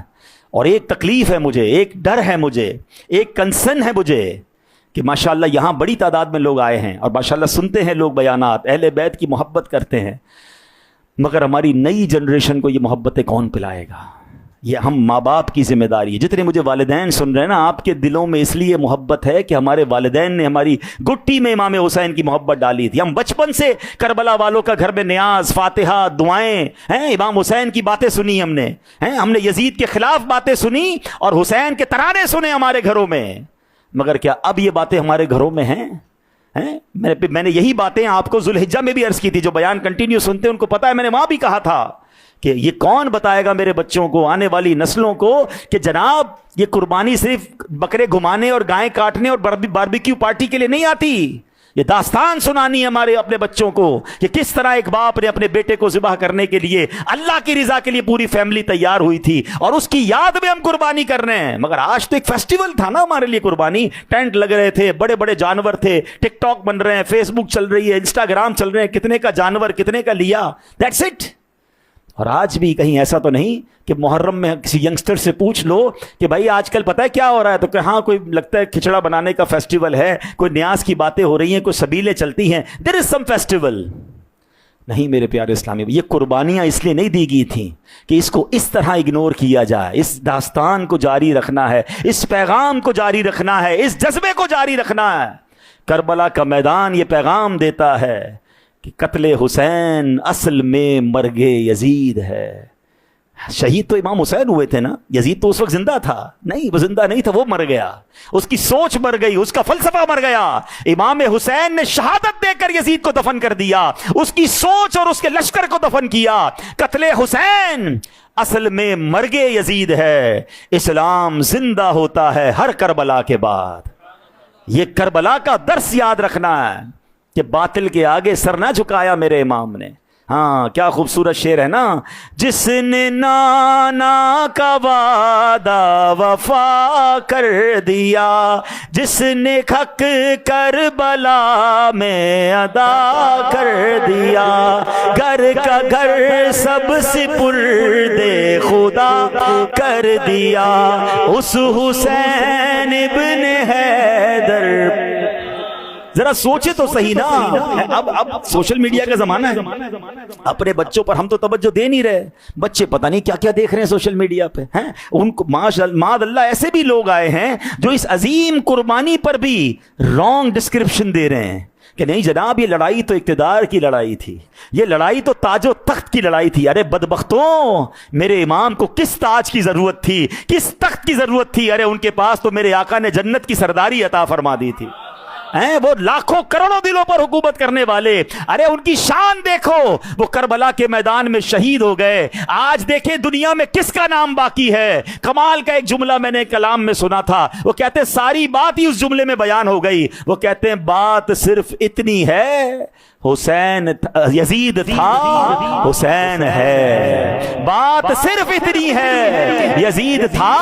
Speaker 1: اور ایک تکلیف ہے مجھے, ایک ڈر ہے مجھے, ایک کنسرن ہے مجھے کہ ماشاءاللہ یہاں بڑی تعداد میں لوگ آئے ہیں اور ماشاءاللہ سنتے ہیں لوگ بیانات, اہل بیت کی محبت کرتے ہیں, مگر ہماری نئی جنریشن کو یہ محبتیں کون پلائے گا؟ یہ ہم ماں باپ کی ذمہ داری ہے. جتنے مجھے والدین سن رہے ہیں نا, آپ کے دلوں میں اس لیے محبت ہے کہ ہمارے والدین نے ہماری گٹی میں امام حسین کی محبت ڈالی تھی. ہم بچپن سے کربلا والوں کا گھر میں نیاز, فاتحہ, دعائیں ہیں, امام حسین کی باتیں سنی ہم نے, ہم نے یزید کے خلاف باتیں سنی اور حسین کے ترانے سنے ہمارے گھروں میں. مگر کیا اب یہ باتیں ہمارے گھروں میں ہیں؟ میں نے یہی باتیں آپ کو ذوالحجہ میں بھی عرض کی تھی. جو بیان کنٹینیو سنتے ہیں ان کو پتا ہے, میں نے وہاں بھی کہا تھا کہ یہ کون بتائے گا میرے بچوں کو, آنے والی نسلوں کو, کہ جناب یہ قربانی صرف بکرے گھمانے اور گائیں کاٹنے اور باربیکیو پارٹی کے لیے نہیں آتی. یہ داستان سنانی ہے ہمارے اپنے بچوں کو کہ کس طرح ایک باپ نے اپنے بیٹے کو ذبح کرنے کے لیے اللہ کی رضا کے لیے پوری فیملی تیار ہوئی تھی, اور اس کی یاد میں ہم قربانی کر رہے ہیں. مگر آج تو ایک فیسٹیول تھا نا ہمارے لیے قربانی, ٹینٹ لگ رہے تھے, بڑے بڑے جانور تھے, ٹک ٹاک بن رہے ہیں, فیس بک چل رہی ہے, انسٹاگرام چل رہے ہیں, کتنے کا جانور کتنے کا لیا, دیٹس اٹ. اور آج بھی کہیں ایسا تو نہیں کہ محرم میں کسی ینگسٹر سے پوچھ لو کہ بھائی آج کل پتہ ہے کیا ہو رہا ہے, تو کہ ہاں کوئی لگتا ہے کھچڑا بنانے کا فیسٹیول ہے, کوئی نیاز کی باتیں ہو رہی ہیں, کوئی سبیلیں چلتی ہیں, دیر از سم فیسٹیول. نہیں میرے پیارے اسلامی, یہ قربانیاں اس لیے نہیں دی گئی تھیں کہ اس کو اس طرح اگنور کیا جائے. اس داستان کو جاری رکھنا ہے, اس پیغام کو جاری رکھنا ہے, اس جذبے کو جاری رکھنا ہے. کربلا کا میدان یہ پیغام دیتا ہے کہ قتل حسین اصل میں مرگ یزید ہے. شہید تو امام حسین ہوئے تھے نا, یزید تو اس وقت زندہ تھا نہیں, وہ زندہ نہیں تھا, وہ مر گیا, اس کی سوچ مر گئی, اس کا فلسفہ مر گیا. امام حسین نے شہادت دے کر یزید کو دفن کر دیا, اس کی سوچ اور اس کے لشکر کو دفن کیا. قتل حسین اصل میں مرگ یزید ہے. اسلام زندہ ہوتا ہے ہر کربلا کے بعد. یہ کربلا کا درس یاد رکھنا ہے. کہ باطل کے آگے سر نہ جھکایا میرے امام نے. ہاں کیا خوبصورت شعر ہے نا. جس نے نانا کا وعدہ وفا کر دیا, جس نے حق کربلا میں ادا کر دیا, گھر کا گھر سب سپرد خدا کر دیا, اس حسین ابن حیدر. ذرا سوچے تو صحیح نا. اب سوشل میڈیا کا زمانہ ہے, اپنے بچوں پر ہم تو توجہ دے نہیں رہے. بچے پتہ نہیں کیا کیا دیکھ رہے ہیں سوشل میڈیا پہ ہیں. ان کو معاذ اللہ ایسے بھی لوگ آئے ہیں جو اس عظیم قربانی پر بھی رانگ ڈسکرپشن دے رہے ہیں کہ نہیں جناب یہ لڑائی تو اقتدار کی لڑائی تھی, یہ لڑائی تو تاج و تخت کی لڑائی تھی. ارے بدبختوں, میرے امام کو کس تاج کی ضرورت تھی, کس تخت کی ضرورت تھی؟ ارے ان کے پاس تو میرے آقا نے جنت کی سرداری عطا فرما دی تھی. وہ لاکھوں کروڑوں دلوں پر حکومت کرنے والے. ارے ان کی شان دیکھو, وہ کربلا کے میدان میں شہید ہو گئے. آج دیکھیں دنیا میں کس کا نام باقی ہے. کمال کا ایک جملہ میں نے کلام میں سنا تھا, وہ کہتے ہیں ساری بات ہی اس جملے میں بیان ہو گئی. وہ کہتے ہیں بات صرف اتنی ہے, حسین یزید تھا حسین ہے. بات صرف اتنی ہے, یزید تھا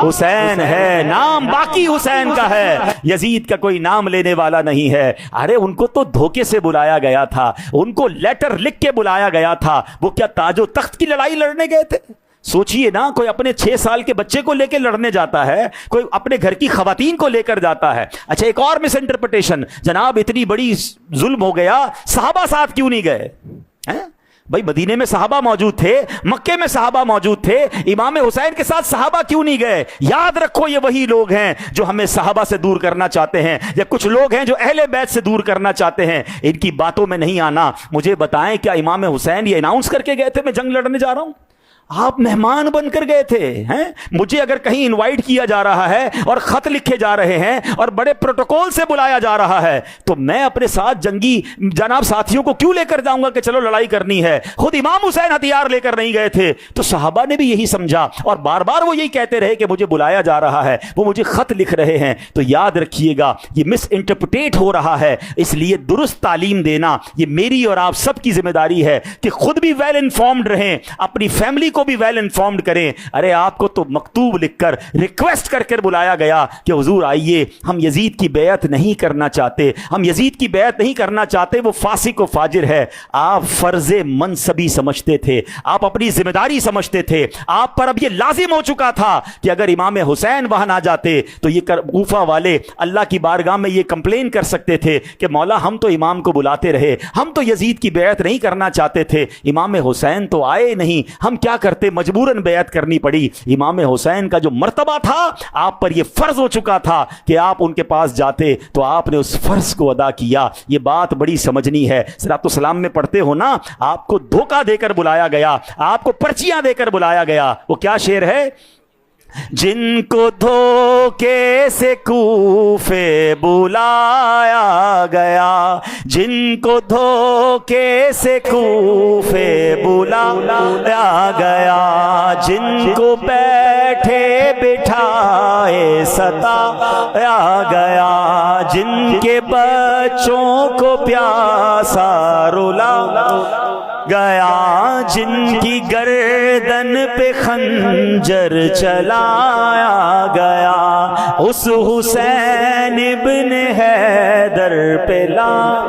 Speaker 1: حسین ہے. نام باقی حسین کا ہے, یزید کا کوئی نام لینے والا نہیں ہے. ارے ان کو تو دھوکے سے بلایا گیا تھا, ان کو لیٹر لکھ کے بلایا گیا تھا. وہ کیا تاج و تخت کی لڑائی لڑنے گئے تھے؟ سوچئے نا, کوئی اپنے 6 سال کے بچے کو لے کے لڑنے جاتا ہے, کوئی اپنے گھر کی خواتین کو لے کر جاتا ہے. اچھا ایک اور مس انٹرپریٹیشن, جناب اتنی بڑی ظلم ہو گیا, صحابہ ساتھ کیوں نہیں گئے؟ بھائی مدینے میں صحابہ موجود تھے, مکے میں صحابہ موجود تھے, امام حسین کے ساتھ صحابہ کیوں نہیں گئے؟ یاد رکھو یہ وہی لوگ ہیں جو ہمیں صحابہ سے دور کرنا چاہتے ہیں, یا کچھ لوگ ہیں جو اہل بیت سے دور کرنا چاہتے ہیں. ان کی باتوں میں نہیں آنا. مجھے بتائیں کیا امام حسین یہ اناؤنس کر کے گئے تھے میں جنگ لڑنے جا رہا ہوں؟ آپ مہمان بن کر گئے تھے ہیں. مجھے اگر کہیں انوائٹ کیا جا رہا ہے اور خط لکھے جا رہے ہیں اور بڑے پروٹوکول سے بلایا جا رہا ہے, تو میں اپنے ساتھ جنگی جناب ساتھیوں کو کیوں لے کر جاؤں گا کہ چلو لڑائی کرنی ہے؟ خود امام حسین ہتھیار لے کر نہیں گئے تھے, تو صحابہ نے بھی یہی سمجھا اور بار بار وہ یہی کہتے رہے کہ مجھے بلایا جا رہا ہے, وہ مجھے خط لکھ رہے ہیں. تو یاد رکھیے گا یہ مس انٹرپریٹ ہو رہا ہے, اس لیے درست تعلیم دینا یہ میری اور آپ سب کی ذمہ داری ہے کہ خود بھی ویل انفارمڈ رہیں, اپنی فیملی کو بھی ویل انفارمڈ کریں. ارے آپ کو تو مکتوب لکھ کر ریکویسٹ کر کر بلایا گیا کہ حضور آئیے, ہم یزید کی بیعت نہیں کرنا چاہتے, ہم یزید کی بیعت نہیں کرنا چاہتے, وہ فاسق و فاجر ہے. آپ فرض منصبی سمجھتے تھے, آپ اپنی ذمہ داری سمجھتے تھے, آپ پر اب یہ لازم ہو چکا تھا کہ اگر امام حسین وہاں نہ جاتے تو یہ کوفہ والے اللہ کی بارگاہ میں یہ کمپلین کر سکتے تھے کہ مولا ہم تو امام کو بلاتے رہے, ہم تو یزید کی بیعت نہیں کرنا چاہتے تھے, امام حسین تو آئے نہیں, ہم کیا کرتے, مجبوراً بیعت کرنی پڑی. امام حسین کا جو مرتبہ تھا آپ پر یہ فرض ہو چکا تھا کہ آپ ان کے پاس جاتے, تو آپ نے اس فرض کو ادا کیا. یہ بات بڑی سمجھنی ہے. صلاۃ السلام میں پڑھتے ہو نا, آپ کو دھوکہ دے کر بلایا گیا, آپ کو پرچیاں دے کر بلایا گیا. وہ کیا شعر ہے؟ جن کو دھوکے سے کوفے بلایا گیا, جن کو دھوکے سے کوفے بلایا گیا, جن کو بیٹھے بٹھائے ستایا گیا, جن کے بچوں کو پیاسا رلا گیا, جن کی گردن پہ خنجر چلایا گیا, اس حسین ابن حیدر پہ لا.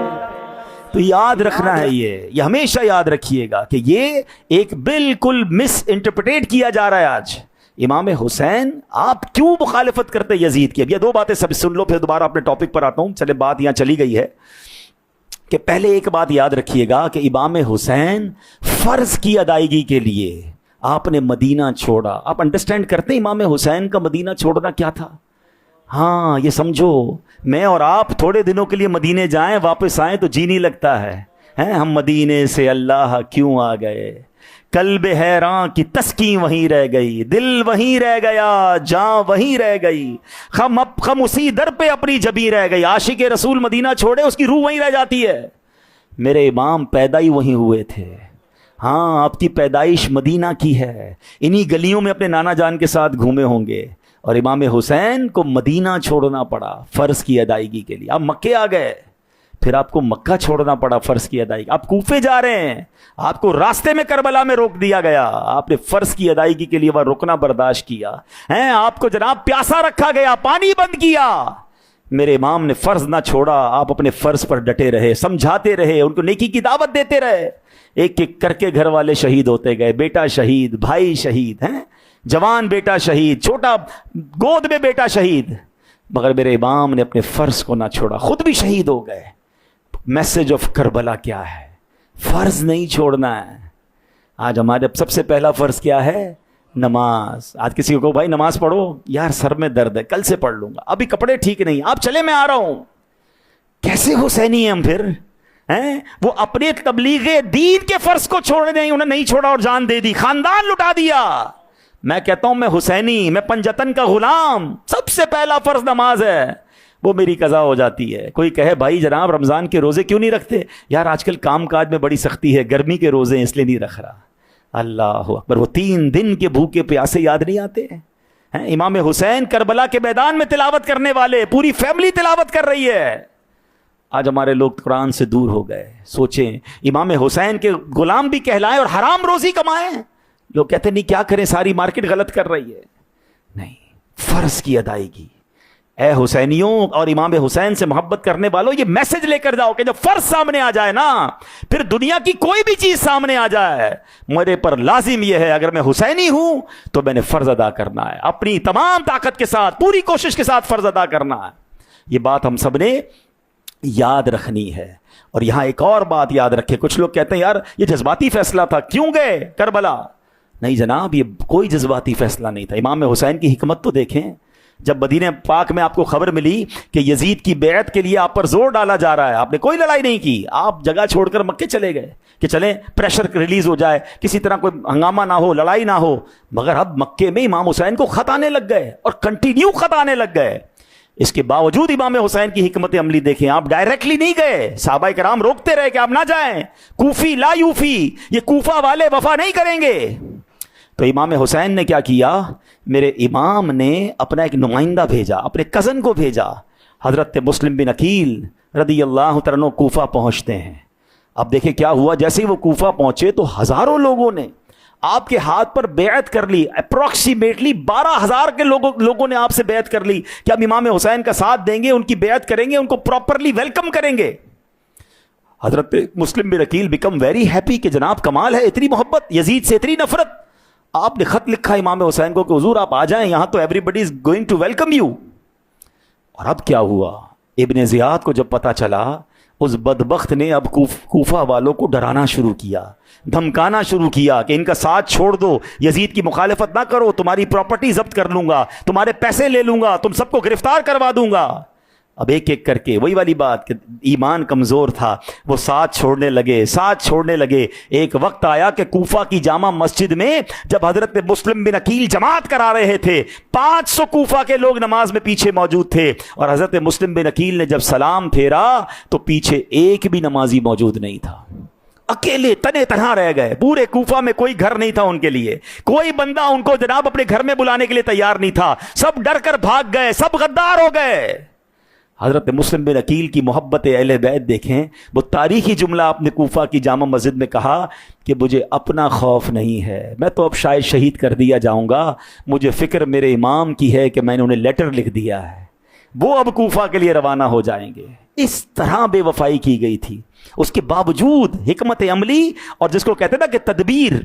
Speaker 1: تو یاد رکھنا ہے, یہ ہمیشہ یاد رکھیے گا کہ یہ ایک بالکل مس انٹرپریٹ کیا جا رہا ہے آج. امام حسین آپ کیوں مخالفت کرتے یزید کی؟ اب یہ 2 باتیں سب سن لو, پھر دوبارہ اپنے ٹاپک پر آتا ہوں. چلے بات یہاں چلی گئی ہے کہ پہلے ایک بات یاد رکھیے گا کہ امام حسین فرض کی ادائیگی کے لیے آپ نے مدینہ چھوڑا. آپ انڈرسٹینڈ کرتے ہیں امام حسین کا مدینہ چھوڑنا کیا تھا؟ ہاں یہ سمجھو, میں اور آپ تھوڑے دنوں کے لیے مدینے جائیں واپس آئیں تو جی نہیں لگتا ہے. ہم مدینے سے اللہ کیوں آ گئے, قلب حیران کی تسکین وہیں رہ گئی, دل وہیں رہ گیا, جاں وہیں رہ گئی, خم اسی در پہ اپنی جبیں رہ گئی. عاشق رسول مدینہ چھوڑے اس کی روح وہیں رہ جاتی ہے. میرے امام پیدا ہی وہیں ہوئے تھے. ہاں آپ کی پیدائش مدینہ کی ہے, انہی گلیوں میں اپنے نانا جان کے ساتھ گھومے ہوں گے, اور امام حسین کو مدینہ چھوڑنا پڑا فرض کی ادائیگی کے لیے. آپ مکے آ گئے, پھر آپ کو مکہ چھوڑنا پڑا فرض کی ادائیگی. آپ کوفے جا رہے ہیں, آپ کو راستے میں کربلا میں روک دیا گیا, آپ نے فرض کی ادائیگی کے لیے وہاں رکنا برداشت کیا ہیں, آپ کو جناب پیاسا رکھا گیا, پانی بند کیا, میرے امام نے فرض نہ چھوڑا, آپ اپنے فرض پر ڈٹے رہے, سمجھاتے رہے, ان کو نیکی کی دعوت دیتے رہے. ایک ایک کر کے گھر والے شہید ہوتے گئے, بیٹا شہید, بھائی شہید ہیں, جوان بیٹا شہید, چھوٹا گود میں بیٹا شہید, مگر میرے امام نے اپنے فرض کو نہ چھوڑا, خود بھی شہید ہو گئے. میسج آف کربلا کیا ہے؟ فرض نہیں چھوڑنا ہے. آج ہمارے سب سے پہلا فرض کیا ہے؟ نماز. آج کسی کو بھائی نماز پڑھو, یار سر میں درد ہے, کل سے پڑھ لوں گا, ابھی کپڑے ٹھیک نہیں, آپ چلے میں آ رہا ہوں. کیسے حسینی ہیں ہم پھر ہیں؟ وہ اپنے تبلیغ دین کے فرض کو چھوڑ دیں, انہیں نہیں چھوڑا اور جان دے دی, خاندان لٹا دیا. میں کہتا ہوں میں حسینی, میں پنجتن کا غلام, سب سے پہلا فرض نماز ہے, وہ میری قضا ہو جاتی ہے. کوئی کہے بھائی جناب رمضان کے روزے کیوں نہیں رکھتے؟ یار آج کل کام کاج میں بڑی سختی ہے, گرمی کے روزے اس لیے نہیں رکھ رہا. اللہ اکبر, وہ 3 دن کے بھوکے پیاسے یاد نہیں آتے ہیں؟ امام حسین کربلا کے میدان میں تلاوت کرنے والے, پوری فیملی تلاوت کر رہی ہے. آج ہمارے لوگ قرآن سے دور ہو گئے. سوچیں, امام حسین کے غلام بھی کہلائیں اور حرام روزی کمائیں. لوگ کہتے نہیں کیا کریں, ساری مارکیٹ غلط کر رہی ہے. نہیں, فرض کی ادائیگی. اے حسینیوں اور امام حسین سے محبت کرنے والوں, یہ میسج لے کر جاؤ کہ جب فرض سامنے آ جائے نا, پھر دنیا کی کوئی بھی چیز سامنے آ جائے, میرے پر لازم یہ ہے اگر میں حسینی ہوں تو میں نے فرض ادا کرنا ہے, اپنی تمام طاقت کے ساتھ, پوری کوشش کے ساتھ فرض ادا کرنا ہے. یہ بات ہم سب نے یاد رکھنی ہے. اور یہاں ایک اور بات یاد رکھے, کچھ لوگ کہتے ہیں یار یہ جذباتی فیصلہ تھا, کیوں گئے کربلا؟ نہیں جناب, یہ کوئی جذباتی فیصلہ نہیں تھا. امام حسین کی حکمت تو دیکھیں. جب مدینہ پاک میں آپ کو خبر ملی کہ یزید کی بیعت کے لیے آپ پر زور ڈالا جا رہا ہے, آپ نے کوئی لڑائی نہیں کی, آپ جگہ چھوڑ کر مکے چلے گئے کہ چلیں پریشر ریلیز ہو جائے, کسی طرح کوئی ہنگامہ نہ ہو, لڑائی نہ ہو. مگر اب مکے میں امام حسین کو خط آنے لگ گئے, اور کنٹینیو خط آنے لگ گئے. اس کے باوجود امام حسین کی حکمت عملی دیکھیں, آپ ڈائریکٹلی نہیں گئے, صحابہ کرام روکتے رہے کہ آپ نہ جائیں, کوفی لا یوفی, یہ کوفہ والے وفا نہیں کریں گے. تو امام حسین نے کیا کیا؟ میرے امام نے اپنا ایک نمائندہ بھیجا, اپنے کزن کو بھیجا, حضرت مسلم بن عقیل رضی اللہ تعالیٰ عنہ کوفہ پہنچتے ہیں. اب دیکھیں کیا ہوا, جیسے ہی وہ کوفہ پہنچے تو ہزاروں لوگوں نے آپ کے ہاتھ پر بیعت کر لی. اپروکسیمیٹلی 12,000 کے لوگوں نے آپ سے بیعت کر لی کہ ہم امام حسین کا ساتھ دیں گے, ان کی بیعت کریں گے, ان کو پراپرلی ویلکم کریں گے. حضرت مسلم بن عقیل بیکم ویری ہیپی کہ جناب کمال ہے, اتنی محبت, یزید سے اتنی نفرت. آپ نے خط لکھا امام حسین کو کہ حضور آپ آ جائیں یہاں, تو everybody is going to welcome you. اور اب کیا ہوا, ابن زیاد کو جب پتا چلا, اس بدبخت نے اب کوفہ والوں کو ڈرانا شروع کیا, دھمکانا شروع کیا کہ ان کا ساتھ چھوڑ دو, یزید کی مخالفت نہ کرو, تمہاری پراپرٹی ضبط کر لوں گا, تمہارے پیسے لے لوں گا, تم سب کو گرفتار کروا دوں گا. اب ایک ایک کر کے وہی والی بات کہ ایمان کمزور تھا, وہ ساتھ چھوڑنے لگے. ایک وقت آیا کہ کوفہ کی جامع مسجد میں جب حضرت مسلم بن عقیل جماعت کرا رہے تھے, 500 کوفہ کے لوگ نماز میں پیچھے موجود تھے, اور حضرت مسلم بن عقیل نے جب سلام پھیرا تو پیچھے ایک بھی نمازی موجود نہیں تھا. اکیلے تنے تنہا رہ گئے. پورے کوفہ میں کوئی گھر نہیں تھا ان کے لیے, کوئی بندہ ان کو جناب اپنے گھر میں بلانے کے لیے تیار نہیں تھا. سب ڈر کر بھاگ گئے, سب غدار ہو گئے. حضرت مسلم بن عقیل کی محبت اہل بیت دیکھیں. وہ تاریخی جملہ آپ نے کوفہ کی جامع مسجد میں کہا کہ مجھے اپنا خوف نہیں ہے, میں تو اب شاید شہید کر دیا جاؤں گا, مجھے فکر میرے امام کی ہے کہ میں نے انہیں لیٹر لکھ دیا ہے, وہ اب کوفہ کے لیے روانہ ہو جائیں گے. اس طرح بے وفائی کی گئی تھی. اس کے باوجود حکمت عملی, اور جس کو کہتے ہیں نا کہ تدبیر,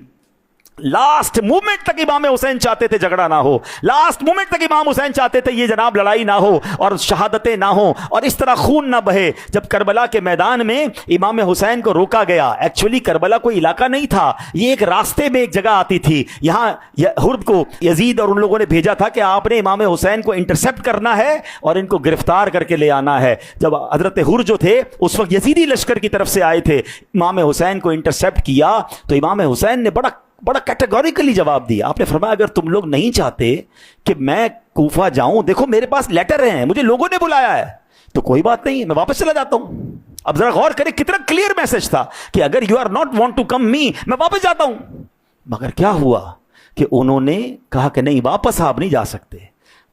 Speaker 1: لاسٹ مومنٹ تک امام حسین چاہتے تھے جھگڑا نہ ہو, لاسٹ مومنٹ تک امام حسین چاہتے تھے یہ جناب لڑائی نہ ہو اور شہادتیں نہ ہو اور اس طرح خون نہ بہے. جب کربلا کے میدان میں امام حسین کو روکا گیا, ایکچولی کربلا کوئی علاقہ نہیں تھا, یہ ایک راستے میں ایک جگہ آتی تھی. یہاں ہرد کو یزید اور ان لوگوں نے بھیجا تھا کہ آپ نے امام حسین کو انٹرسپٹ کرنا ہے اور ان کو گرفتار کر کے لے آنا ہے. جب حضرت ہر جو تھے اس وقت یزیدی لشکر کی طرف سے آئے تھے, امام حسین کو انٹرسپٹ کیا تو امام حسین نے بڑا کیٹیگوریکلی جواب دیا. آپ نے فرمایا اگر تم لوگ نہیں چاہتے کہ میں کوفہ جاؤں, دیکھو میرے پاس لیٹر ہیں, مجھے لوگوں نے بلایا ہے, تو کوئی بات نہیں, میں واپس چلا جاتا ہوں. اب ذرا غور کریں کتنا کلیئر میسج تھا کہ اگر you are not want to come me, میں واپس جاتا ہوں. مگر کیا ہوا کہ انہوں نے کہا کہ نہیں, واپس آپ نہیں جا سکتے.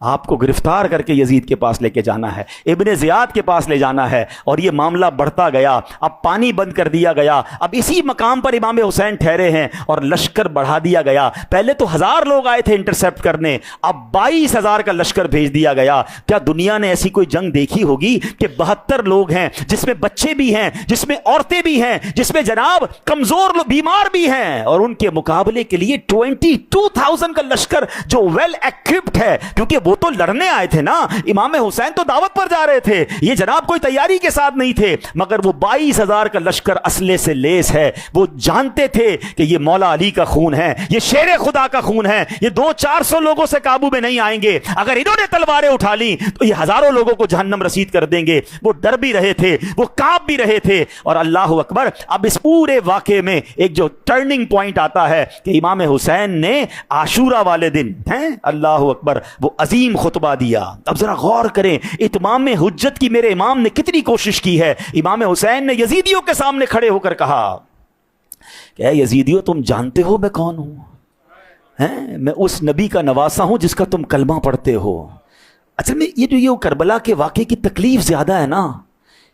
Speaker 1: آپ کو گرفتار کر کے یزید کے پاس لے کے جانا ہے، ابن زیاد کے پاس لے جانا ہے. اور یہ معاملہ بڑھتا گیا، اب پانی بند کر دیا گیا. اب اسی مقام پر امام حسین ٹھہرے ہیں اور لشکر بڑھا دیا گیا. پہلے تو 1000 لوگ آئے تھے انٹرسیپٹ کرنے، اب 22,000 کا لشکر بھیج دیا گیا. کیا دنیا نے ایسی کوئی جنگ دیکھی ہوگی کہ 72 لوگ ہیں، جس میں بچے بھی ہیں، جس میں عورتیں بھی ہیں، جس میں جناب کمزور لوگ بیمار بھی ہیں، اور ان کے مقابلے کے لیے 22,000 کا لشکر جو ویل ایکوپڈ ہے، کیونکہ وہ تو لڑنے آئے تھے نا. امام حسین تو دعوت پر جا رہے تھے، یہ جناب کوئی تیاری کے ساتھ نہیں تھے. مگر وہ 22,000 کا لشکر اسلحے سے لیس ہے. وہ جانتے تھے کہ یہ مولا علی کا خون ہے، یہ شیر خدا کا خون ہے، یہ 200-400 لوگوں سے قابو میں نہیں آئیں گے. اگر انہوں نے تلواریں اٹھا لی تو یہ ہزاروں لوگوں کو جہنم رسید کر دیں گے. وہ ڈر بھی رہے تھے، وہ کانپ بھی رہے تھے. اور اللہ اکبر، اب اس پورے واقعے میں ایک جو ٹرننگ پوائنٹ آتا ہے کہ امام حسین نے عاشورہ والے دن اللہ اکبر وہ عظیم خطبہ دیا. اب ذرا غور کریں، اتمام حجت کی میرے امام نے کتنی کوشش کی ہے. امام حسین نے یزیدیوں کے سامنے کھڑے ہو کر کہا کہ اے یزیدیوں، تم جانتے ہو میں کون ہوں؟ میں اس نبی کا نواسا ہوں جس کا تم کلمہ پڑھتے ہو. اصل میں یہ کربلا کے واقعے کی تکلیف زیادہ ہے نا،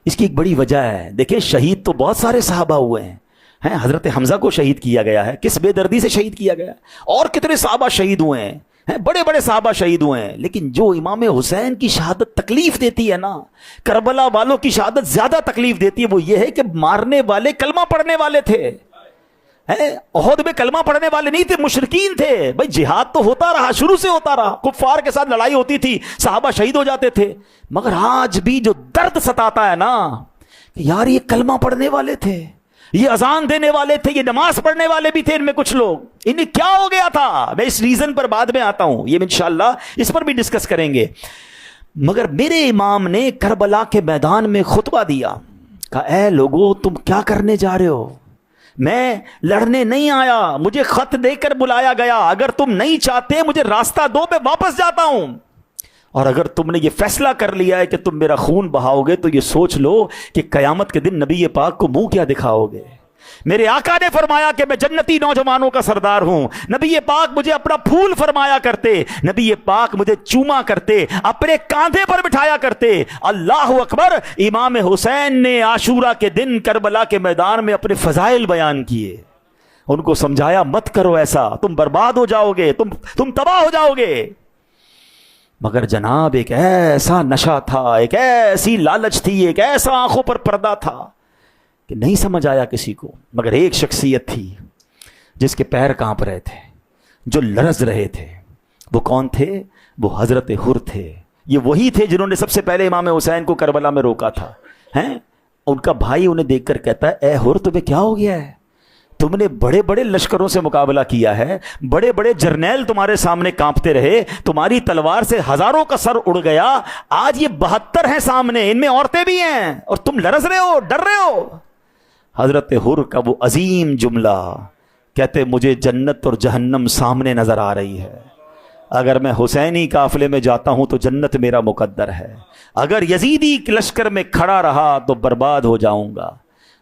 Speaker 1: اس کی ایک بڑی وجہ ہے. دیکھیں، شہید تو بہت سارے صحابہ ہوئے ہیں. حضرت حمزہ کو شہید کیا گیا ہے، کس بے دردی سے شہید کیا گیا، اور کتنے صحابہ شہید ہوئے ہیں، بڑے بڑے صحابہ شہید ہوئے ہیں. لیکن جو امام حسین کی شہادت تکلیف دیتی ہے نا، کربلا والوں کی شہادت زیادہ تکلیف دیتی ہے. وہ یہ ہے کہ مارنے والے کلمہ پڑھنے والے تھے. احد میں کلمہ پڑھنے والے نہیں تھے، مشرکین تھے. بھائی جہاد تو ہوتا رہا، شروع سے ہوتا رہا، کفار کے ساتھ لڑائی ہوتی تھی، صحابہ شہید ہو جاتے تھے. مگر آج بھی جو درد ستاتا ہے نا کہ یار یہ کلمہ پڑھنے والے تھے، یہ اذان دینے والے تھے، یہ نماز پڑھنے والے بھی تھے. ان میں کچھ لوگ، انہیں کیا ہو گیا تھا؟ میں اس ریزن پر بعد میں آتا ہوں، یہ انشاءاللہ اس پر بھی ڈسکس کریں گے. مگر میرے امام نے کربلا کے میدان میں خطبہ دیا، کہا اے لوگو، تم کیا کرنے جا رہے ہو؟ میں لڑنے نہیں آیا، مجھے خط دے کر بلایا گیا. اگر تم نہیں چاہتے مجھے راستہ دو، میں واپس جاتا ہوں. اور اگر تم نے یہ فیصلہ کر لیا ہے کہ تم میرا خون بہاؤ گے تو یہ سوچ لو کہ قیامت کے دن نبی پاک کو منہ کیا دکھاؤ گے. میرے آقا نے فرمایا کہ میں جنتی نوجوانوں کا سردار ہوں. نبی پاک مجھے اپنا پھول فرمایا کرتے، نبی پاک مجھے چوما کرتے، اپنے کاندھے پر بٹھایا کرتے. اللہ اکبر. امام حسین نے عاشورہ کے دن کربلا کے میدان میں اپنے فضائل بیان کیے، ان کو سمجھایا مت کرو ایسا، تم برباد ہو جاؤ گے، تم تباہ ہو جاؤ گے. مگر جناب ایک ایسا نشہ تھا، ایک ایسی لالچ تھی، ایک ایسا آنکھوں پر پردہ تھا کہ نہیں سمجھ آیا کسی کو. مگر ایک شخصیت تھی جس کے پیر کانپ رہے تھے، جو لرز رہے تھے. وہ کون تھے؟ وہ حضرت حر تھے. یہ وہی تھے جنہوں نے سب سے پہلے امام حسین کو کربلا میں روکا تھا. ان کا بھائی انہیں دیکھ کر کہتا ہے اے حر، تمہیں کیا ہو گیا ہے؟ تم نے بڑے بڑے لشکروں سے مقابلہ کیا ہے، بڑے بڑے جرنیل تمہارے سامنے کانپتے رہے، تمہاری تلوار سے ہزاروں کا سر اڑ گیا. آج یہ 72 ہیں سامنے، ان میں عورتیں بھی ہیں، اور تم لرز رہے ہو، ڈر رہے ہو. حضرت حر کا وہ عظیم جملہ، کہتے مجھے جنت اور جہنم سامنے نظر آ رہی ہے. اگر میں حسینی قافلے میں جاتا ہوں تو جنت میرا مقدر ہے، اگر یزیدی لشکر میں کھڑا رہا تو برباد ہو جاؤں گا.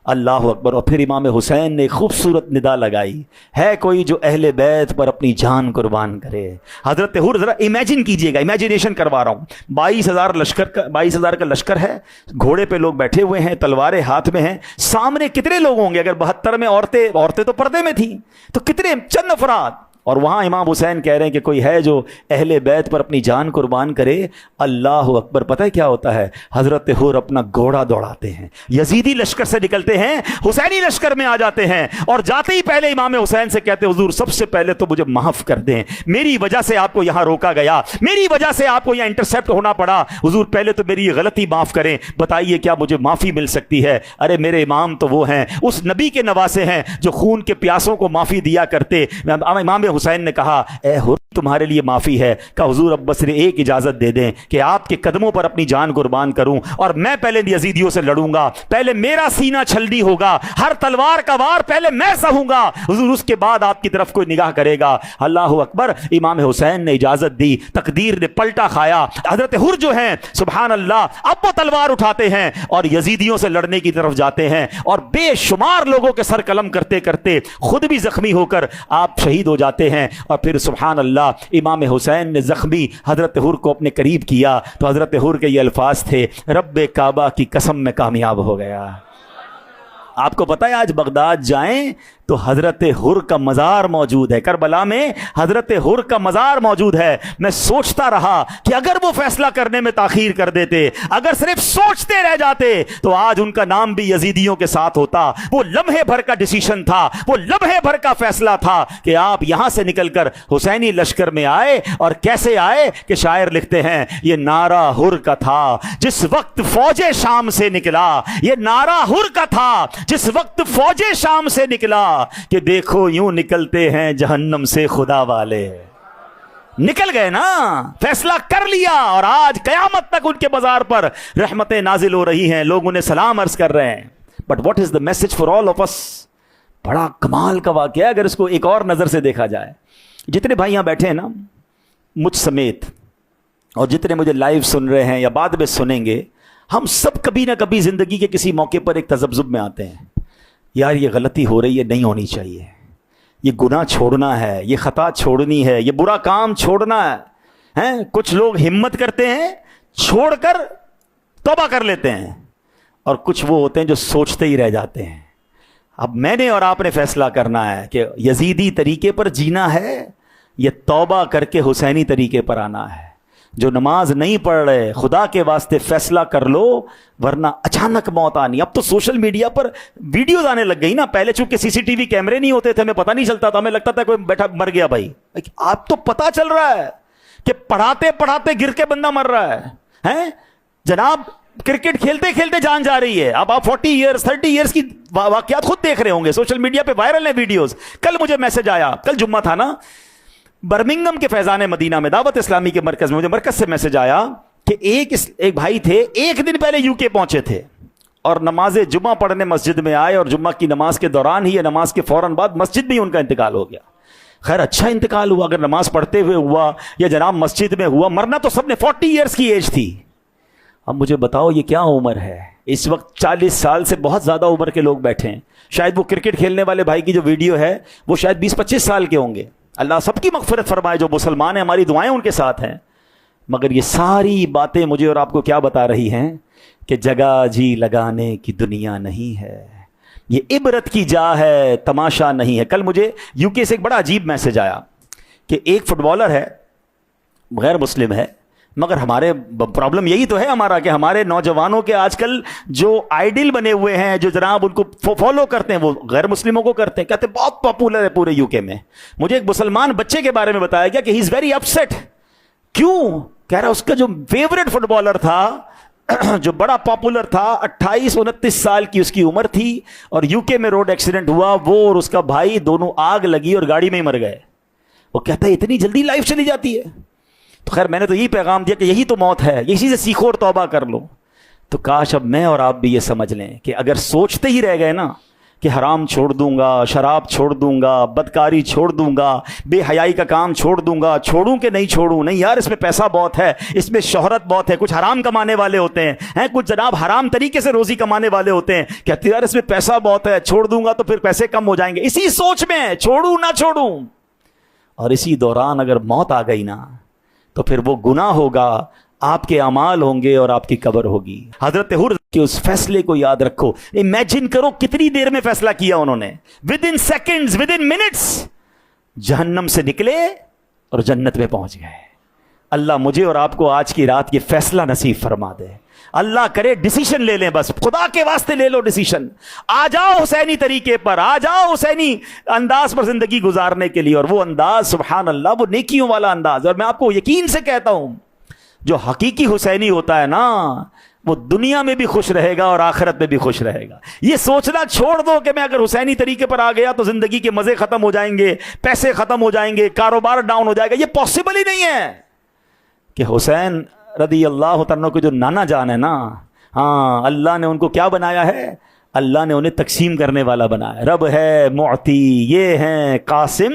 Speaker 1: اللہ اکبر. اور پھر امام حسین نے خوبصورت ندا لگائی، ہے کوئی جو اہل بیت پر اپنی جان قربان کرے. حضرت حر، ذرا امیجن کیجئے گا، امیجنیشن کروا رہا ہوں. 22,000 کا لشکر ہے، گھوڑے پہ لوگ بیٹھے ہوئے ہیں، تلواریں ہاتھ میں ہیں. سامنے کتنے لوگ ہوں گے؟ اگر 72 میں عورتیں تو پردے میں تھیں تو کتنے؟ چند افراد. اور وہاں امام حسین کہہ رہے ہیں کہ کوئی ہے جو اہل بیت پر اپنی جان قربان کرے. اللہ اکبر. پتہ ہے کیا ہوتا ہے؟ حضرت حر اپنا گھوڑا دوڑاتے ہیں، یزیدی لشکر سے نکلتے ہیں، حسینی لشکر میں آ جاتے ہیں، اور جاتے ہی پہلے امام حسین سے کہتے حضور سب سے پہلے تو مجھے معاف کر دیں، میری وجہ سے آپ کو یہاں روکا گیا، میری وجہ سے آپ کو یہاں انٹرسیپٹ ہونا پڑا. حضور پہلے تو میری یہ غلطی معاف کریں، بتائیے کیا مجھے معافی مل سکتی ہے؟ ارے میرے امام تو وہ ہیں، اس نبی کے نواسے ہیں جو خون کے پیاسوں کو معافی دیا کرتے. امام حسین نے کہا اے حر، تمہارے لیے معافی ہے. کہ حضور اب بس ایک اجازت دے دیں کہ آپ کے قدموں پر اپنی جان قربان کروں، اور میں پہلے یزیدیوں سے لڑوں گا، پہلے میرا سینہ چھلنی ہوگا، ہر تلوار کا وار پہلے میں سہوں گا، حضور اس کے بعد آپ کی طرف کوئی نگاہ کرے گا. اللہ اکبر. امام حسین نے اجازت دی، تقدیر نے پلٹا کھایا. حضرت حر جو ہیں سبحان اللہ، اب وہ تلوار اٹھاتے ہیں اور یزیدیوں سے لڑنے کی طرف جاتے ہیں، اور بے شمار لوگوں کے سر قلم کرتے کرتے خود بھی زخمی ہو کر آپ شہید ہو جاتے ہیں. اور پھر سبحان اللہ اللہ امام حسین نے زخمی حضرت حر کو اپنے قریب کیا تو حضرت حر کے یہ الفاظ تھے، رب کعبہ کی قسم میں کامیاب ہو گیا۔ آپ کو پتہ ہے آج بغداد جائیں تو حضرت حر کا مزار موجود ہے، کربلا میں حضرت حر کا مزار موجود ہے۔ میں سوچتا رہا کہ اگر وہ فیصلہ کرنے میں تاخیر کر دیتے، اگر صرف سوچتے رہ جاتے تو آج ان کا نام بھی یزیدیوں کے ساتھ ہوتا۔ وہ لمحے بھر کا ڈیسیشن تھا، وہ لمحے بھر کا فیصلہ تھا کہ آپ یہاں سے نکل کر حسینی لشکر میں آئے، اور کیسے آئے کہ شاعر لکھتے ہیں یہ نعرہ حر کا تھا جس وقت فوج شام سے نکلا، یہ نعرہ حر کا تھا جس وقت فوج شام سے نکلا کہ دیکھو یوں نکلتے ہیں جہنم سے خدا والے۔ نکل گئے نا، فیصلہ کر لیا، اور آج قیامت تک ان کے بازار پر رحمتیں نازل ہو رہی ہیں، لوگ انہیں سلام عرض کر رہے ہیں۔ But what is the message for all of us? بڑا کمال کا واقعہ ہے اگر اس کو ایک اور نظر سے دیکھا جائے۔ جتنے بھائی یہاں بیٹھے ہیں نا مجھ سمیت، اور جتنے مجھے لائیو سن رہے ہیں یا بعد میں سنیں گے، ہم سب کبھی نہ کبھی زندگی کے کسی موقع پر ایک تذبذب میں آتے ہیں، یار یہ غلطی ہو رہی ہے، نہیں ہونی چاہیے، یہ گناہ چھوڑنا ہے، یہ خطا چھوڑنی ہے، یہ برا کام چھوڑنا ہے۔ کچھ لوگ ہمت کرتے ہیں چھوڑ کر توبہ کر لیتے ہیں، اور کچھ وہ ہوتے ہیں جو سوچتے ہی رہ جاتے ہیں۔ اب میں نے اور آپ نے فیصلہ کرنا ہے کہ یزیدی طریقے پر جینا ہے یا توبہ کر کے حسینی طریقے پر آنا ہے۔ جو نماز نہیں پڑھ رہے، خدا کے واسطے فیصلہ کر لو، ورنہ اچانک موت آنی۔ اب تو سوشل میڈیا پر ویڈیوز آنے لگ گئی نا، پہلے چونکہ سی سی ٹی وی کیمرے نہیں ہوتے تھے، ہمیں پتہ نہیں چلتا تھا، ہمیں لگتا تھا کوئی بیٹھا مر گیا بھائی۔ آپ تو پتہ چل رہا ہے کہ پڑھاتے پڑھاتے گر کے بندہ مر رہا ہے۔ جناب کرکٹ کھیلتے کھیلتے جان جا رہی ہے۔ اب آپ 40 ایئرز 30 ایئرز کی واقعات خود دیکھ رہے ہوں گے، سوشل میڈیا پہ وائرل ہیں ویڈیوز۔ کل مجھے میسج آیا، کل جمعہ تھا نا، برمنگم کے فیضان مدینہ میں دعوت اسلامی کے مرکز میں مجھے مرکز سے میسج آیا کہ ایک بھائی تھے، ایک دن پہلے یو کے پہنچے تھے، اور نماز جمعہ پڑھنے مسجد میں آئے، اور جمعہ کی نماز کے دوران ہی یا نماز کے فوراً بعد مسجد میں ہی ان کا انتقال ہو گیا۔ خیر اچھا انتقال ہوا، اگر نماز پڑھتے ہوئے ہوا یا جناب مسجد میں ہوا، مرنا تو سب نے 40 ایئرز کی ایج تھی۔ اب مجھے بتاؤ یہ کیا عمر ہے؟ اس وقت 40 سال سے بہت زیادہ عمر کے لوگ بیٹھے ہیں۔ شاید وہ کرکٹ کھیلنے والے بھائی کی جو ویڈیو ہے وہ شاید 20-25 سال کے ہوں گے۔ اللہ سب کی مغفرت فرمائے، جو مسلمان ہیں ہماری دعائیں ان کے ساتھ ہیں۔ مگر یہ ساری باتیں مجھے اور آپ کو کیا بتا رہی ہیں کہ جگہ جی لگانے کی دنیا نہیں ہے، یہ عبرت کی جا ہے، تماشا نہیں ہے۔ کل مجھے یو کے سے ایک بڑا عجیب میسج آیا کہ ایک فٹ بالر ہے، غیر مسلم ہے، مگر ہمارے پرابلم یہی تو ہے ہمارا کہ ہمارے نوجوانوں کے آج کل جو آئیڈل بنے ہوئے ہیں، جو جناب ان کو فالو کرتے ہیں، وہ غیر مسلموں کو کرتے ہیں، کہتے ہیں بہت پاپولر ہے پورے یو کے میں۔ مجھے ایک مسلمان بچے کے بارے میں بتایا گیا کہ ہی از ویری اپسیٹ۔ کیوں؟ کہہ رہا اس کا جو فیورٹ فٹ بالر تھا، جو بڑا پاپولر تھا، 28-29 سال کی اس کی عمر تھی، اور یو کے میں روڈ ایکسیڈنٹ ہوا، وہ اور اس کا بھائی دونوں آگ لگی اور گاڑی میں ہی مر گئے۔ وہ کہتا ہے اتنی جلدی لائف چلی جاتی ہے۔ تو خیر میں نے تو یہی پیغام دیا کہ یہی تو موت ہے، اسی سے سیکھو اور توبہ کر لو۔ تو کاش اب میں اور آپ بھی یہ سمجھ لیں کہ اگر سوچتے ہی رہ گئے نا کہ حرام چھوڑ دوں گا، شراب چھوڑ دوں گا، بدکاری چھوڑ دوں گا، بے حیائی کا کام چھوڑ دوں گا، چھوڑوں کہ نہیں چھوڑوں؟ نہیں یار، اس میں پیسہ بہت ہے، اس میں شہرت بہت ہے، کچھ حرام کمانے والے ہوتے ہیں، کچھ جناب حرام طریقے سے روزی کمانے والے ہوتے ہیں، کہتے یار اس میں پیسہ بہت ہے، چھوڑ دوں گا تو پھر پیسے کم ہو جائیں گے۔ اسی سوچ میں چھوڑوں نہ چھوڑوں، اور اسی دوران اگر موت آ گئی نا تو پھر وہ گناہ ہوگا، آپ کے اعمال ہوں گے اور آپ کی قبر ہوگی۔ حضرت حر کے اس فیصلے کو یاد رکھو، امیجن کرو کتنی دیر میں فیصلہ کیا انہوں نے، with in seconds, with in minutes جہنم سے نکلے اور جنت میں پہنچ گئے۔ اللہ مجھے اور آپ کو آج کی رات یہ فیصلہ نصیب فرما دے۔ اللہ کرے ڈیسیشن لے لیں، بس خدا کے واسطے لے لو ڈیسیشن، آ جاؤ حسینی طریقے پر، آ جاؤ حسینی انداز پر زندگی گزارنے کے لیے، اور وہ انداز سبحان اللہ، وہ نیکیوں والا انداز۔ اور میں آپ کو یقین سے کہتا ہوں جو حقیقی حسینی ہوتا ہے نا، وہ دنیا میں بھی خوش رہے گا اور آخرت میں بھی خوش رہے گا۔ یہ سوچنا چھوڑ دو کہ میں اگر حسینی طریقے پر آ گیا تو زندگی کے مزے ختم ہو جائیں گے، پیسے ختم ہو جائیں گے، کاروبار ڈاؤن ہو جائے گا۔ یہ پاسبل ہی نہیں ہے کہ حسین رضی اللہ تعالیٰ کو جو نانا جان ہے نا، ہاں اللہ نے ان کو کیا بنایا ہے؟ اللہ نے انہیں تقسیم کرنے والا بنایا۔ رب ہے معطی، یہ ہیں قاسم،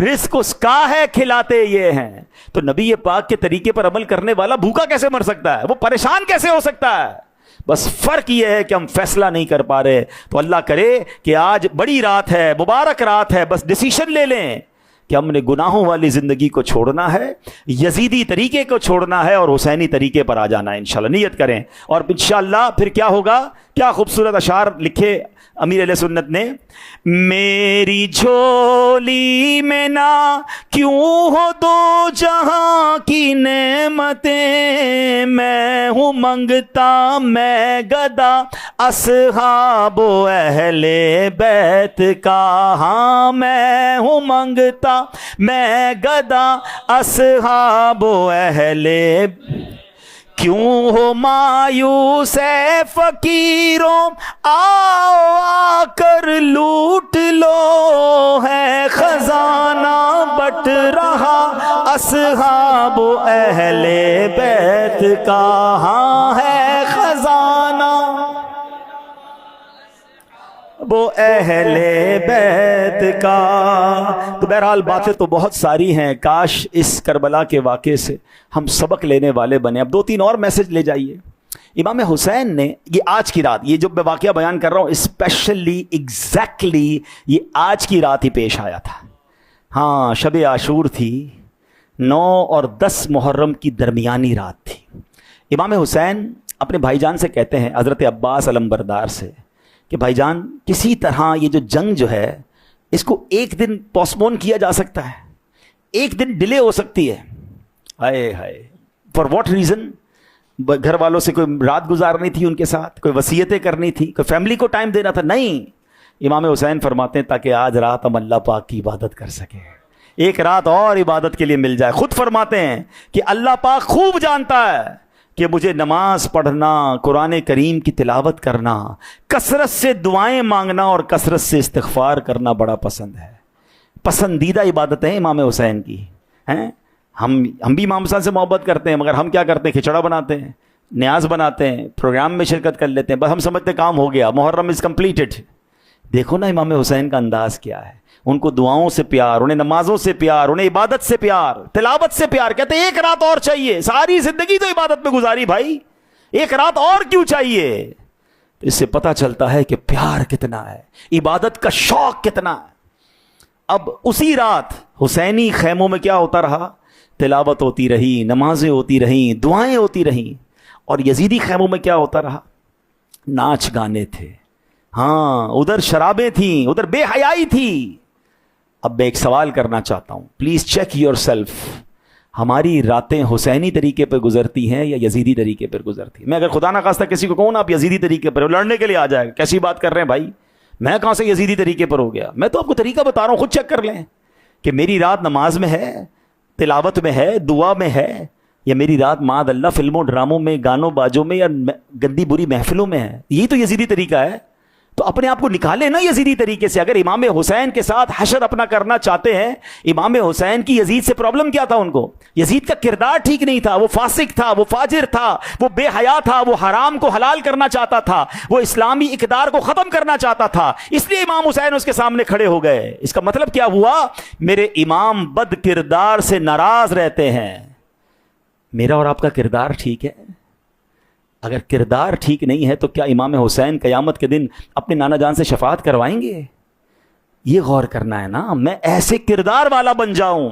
Speaker 1: رزق اس کا ہے کھلاتے یہ ہیں۔ تو نبی پاک کے طریقے پر عمل کرنے والا بھوکا کیسے مر سکتا ہے؟ وہ پریشان کیسے ہو سکتا ہے؟ بس فرق یہ ہے کہ ہم فیصلہ نہیں کر پا رہے۔ تو اللہ کرے کہ آج بڑی رات ہے، مبارک رات ہے، بس ڈیسیشن لے لیں کہ ہم نے گناہوں والی زندگی کو چھوڑنا ہے, یزیدی طریقے کو چھوڑنا ہے اور حسینی طریقے پر آ جانا ہے انشاءاللہ. نیت کریں اور انشاءاللہ پھر کیا ہوگا. کیا خوبصورت اشعار لکھے امیر اہل سنت نے. میری جھولی میں نہ کیوں ہو دو جہاں کی نعمتیں, میں ہوں منگتا میں گدا اصحاب و اہل بیت کا, ہاں میں ہوں منگتا میں گدا اصحاب و اہل. کیوں ہو مایوس اے فقیروں, آؤ آ کر لوٹ لو, ہے خزانہ بٹ رہا اصحاب و اہل بیت کا, ہاں ہے خزانہ وہ اہل بیت کا. تو بہرحال باتیں تو بہت ساری ہیں, کاش اس کربلا کے واقعے سے ہم سبق لینے والے بنے. اب 2-3 اور میسج لے جائیے. امام حسین نے یہ آج کی رات, یہ جو میں واقعہ بیان کر رہا ہوں اسپیشلی ایگزیکٹلی یہ آج کی رات ہی پیش آیا تھا. ہاں شب عاشور تھی, 9 اور 10 محرم کی درمیانی رات تھی. امام حسین اپنے بھائی جان سے کہتے ہیں, حضرت عباس علمبردار سے, کہ بھائی جان کسی طرح یہ جو جنگ جو ہے اس کو ایک دن پوسٹپون کیا جا سکتا ہے, ایک دن ڈیلے ہو سکتی ہے. ہائے ہائے, فار واٹ ریزن؟ گھر والوں سے کوئی رات گزارنی تھی, ان کے ساتھ کوئی وصیتیں کرنی تھی, کوئی فیملی کو ٹائم دینا تھا. نہیں, امام حسین فرماتے ہیں تاکہ آج رات ہم اللہ پاک کی عبادت کر سکیں, ایک رات اور عبادت کے لیے مل جائے. خود فرماتے ہیں کہ اللہ پاک خوب جانتا ہے کہ مجھے نماز پڑھنا, قرآن کریم کی تلاوت کرنا, کثرت سے دعائیں مانگنا اور کثرت سے استغفار کرنا بڑا پسند ہے. پسندیدہ عبادتیں امام حسین کی ہیں. ہم بھی امام حسین سے محبت کرتے ہیں, مگر ہم کیا کرتے ہیں, کھچڑا بناتے ہیں, نیاز بناتے ہیں, پروگرام میں شرکت کر لیتے ہیں, بس ہم سمجھتے کام ہو گیا, محرم از کمپلیٹڈ. دیکھو نا امام حسین کا انداز کیا ہے, ان کو دعاؤں سے پیار, انہیں نمازوں سے پیار, انہیں عبادت سے پیار, تلاوت سے پیار. کہتے ہیں ایک رات اور چاہیے, ساری زندگی تو عبادت میں گزاری بھائی, ایک رات اور کیوں چاہیے. تو اس سے پتہ چلتا ہے کہ پیار کتنا ہے, عبادت کا شوق کتنا ہے. اب اسی رات حسینی خیموں میں کیا ہوتا رہا, تلاوت ہوتی رہی, نمازیں ہوتی رہیں, دعائیں ہوتی رہیں. اور یزیدی خیموں میں کیا ہوتا رہا, ناچ گانے تھے. ہاں ادھر شرابیں تھیں, ادھر بے حیائی تھی. اب میں ایک سوال کرنا چاہتا ہوں, پلیز چیک یور سیلف, ہماری راتیں حسینی طریقے پر گزرتی ہیں یا یزیدی طریقے پر گزرتی ہیں؟ میں اگر خدا نہ خواستہ کسی کو کہوں نا آپ یزیدی طریقے پر, لڑنے کے لیے آ جائے, کیسی بات کر رہے ہیں بھائی, میں کہاں سے یزیدی طریقے پر ہو گیا. میں تو آپ کو طریقہ بتا رہا ہوں, خود چیک کر لیں کہ میری رات نماز میں ہے, تلاوت میں ہے, دعا میں ہے, یا میری رات معاذ اللہ فلموں ڈراموں میں, گانوں باجوں میں, یا گندی بری محفلوں میں ہے. یہی تو یزیدی طریقہ ہے. تو اپنے آپ کو نکالیں نا یزیدی طریقے سے. اگر امام حسین کے ساتھ حشر اپنا کرنا چاہتے ہیں, امام حسین کی یزید سے پرابلم کیا تھا ان کو؟ یزید کا کردار ٹھیک نہیں تھا, وہ فاسق تھا, وہ فاجر تھا, وہ بے حیا تھا, وہ حرام کو حلال کرنا چاہتا تھا, وہ اسلامی اقدار کو ختم کرنا چاہتا تھا. اس لیے امام حسین اس کے سامنے کھڑے ہو گئے. اس کا مطلب کیا ہوا, میرے امام بد کردار سے ناراض رہتے ہیں. میرا اور آپ کا کردار ٹھیک ہے؟ اگر کردار ٹھیک نہیں ہے تو کیا امام حسین قیامت کے دن اپنے نانا جان سے شفاعت کروائیں گے؟ یہ غور کرنا ہے نا. میں ایسے کردار والا بن جاؤں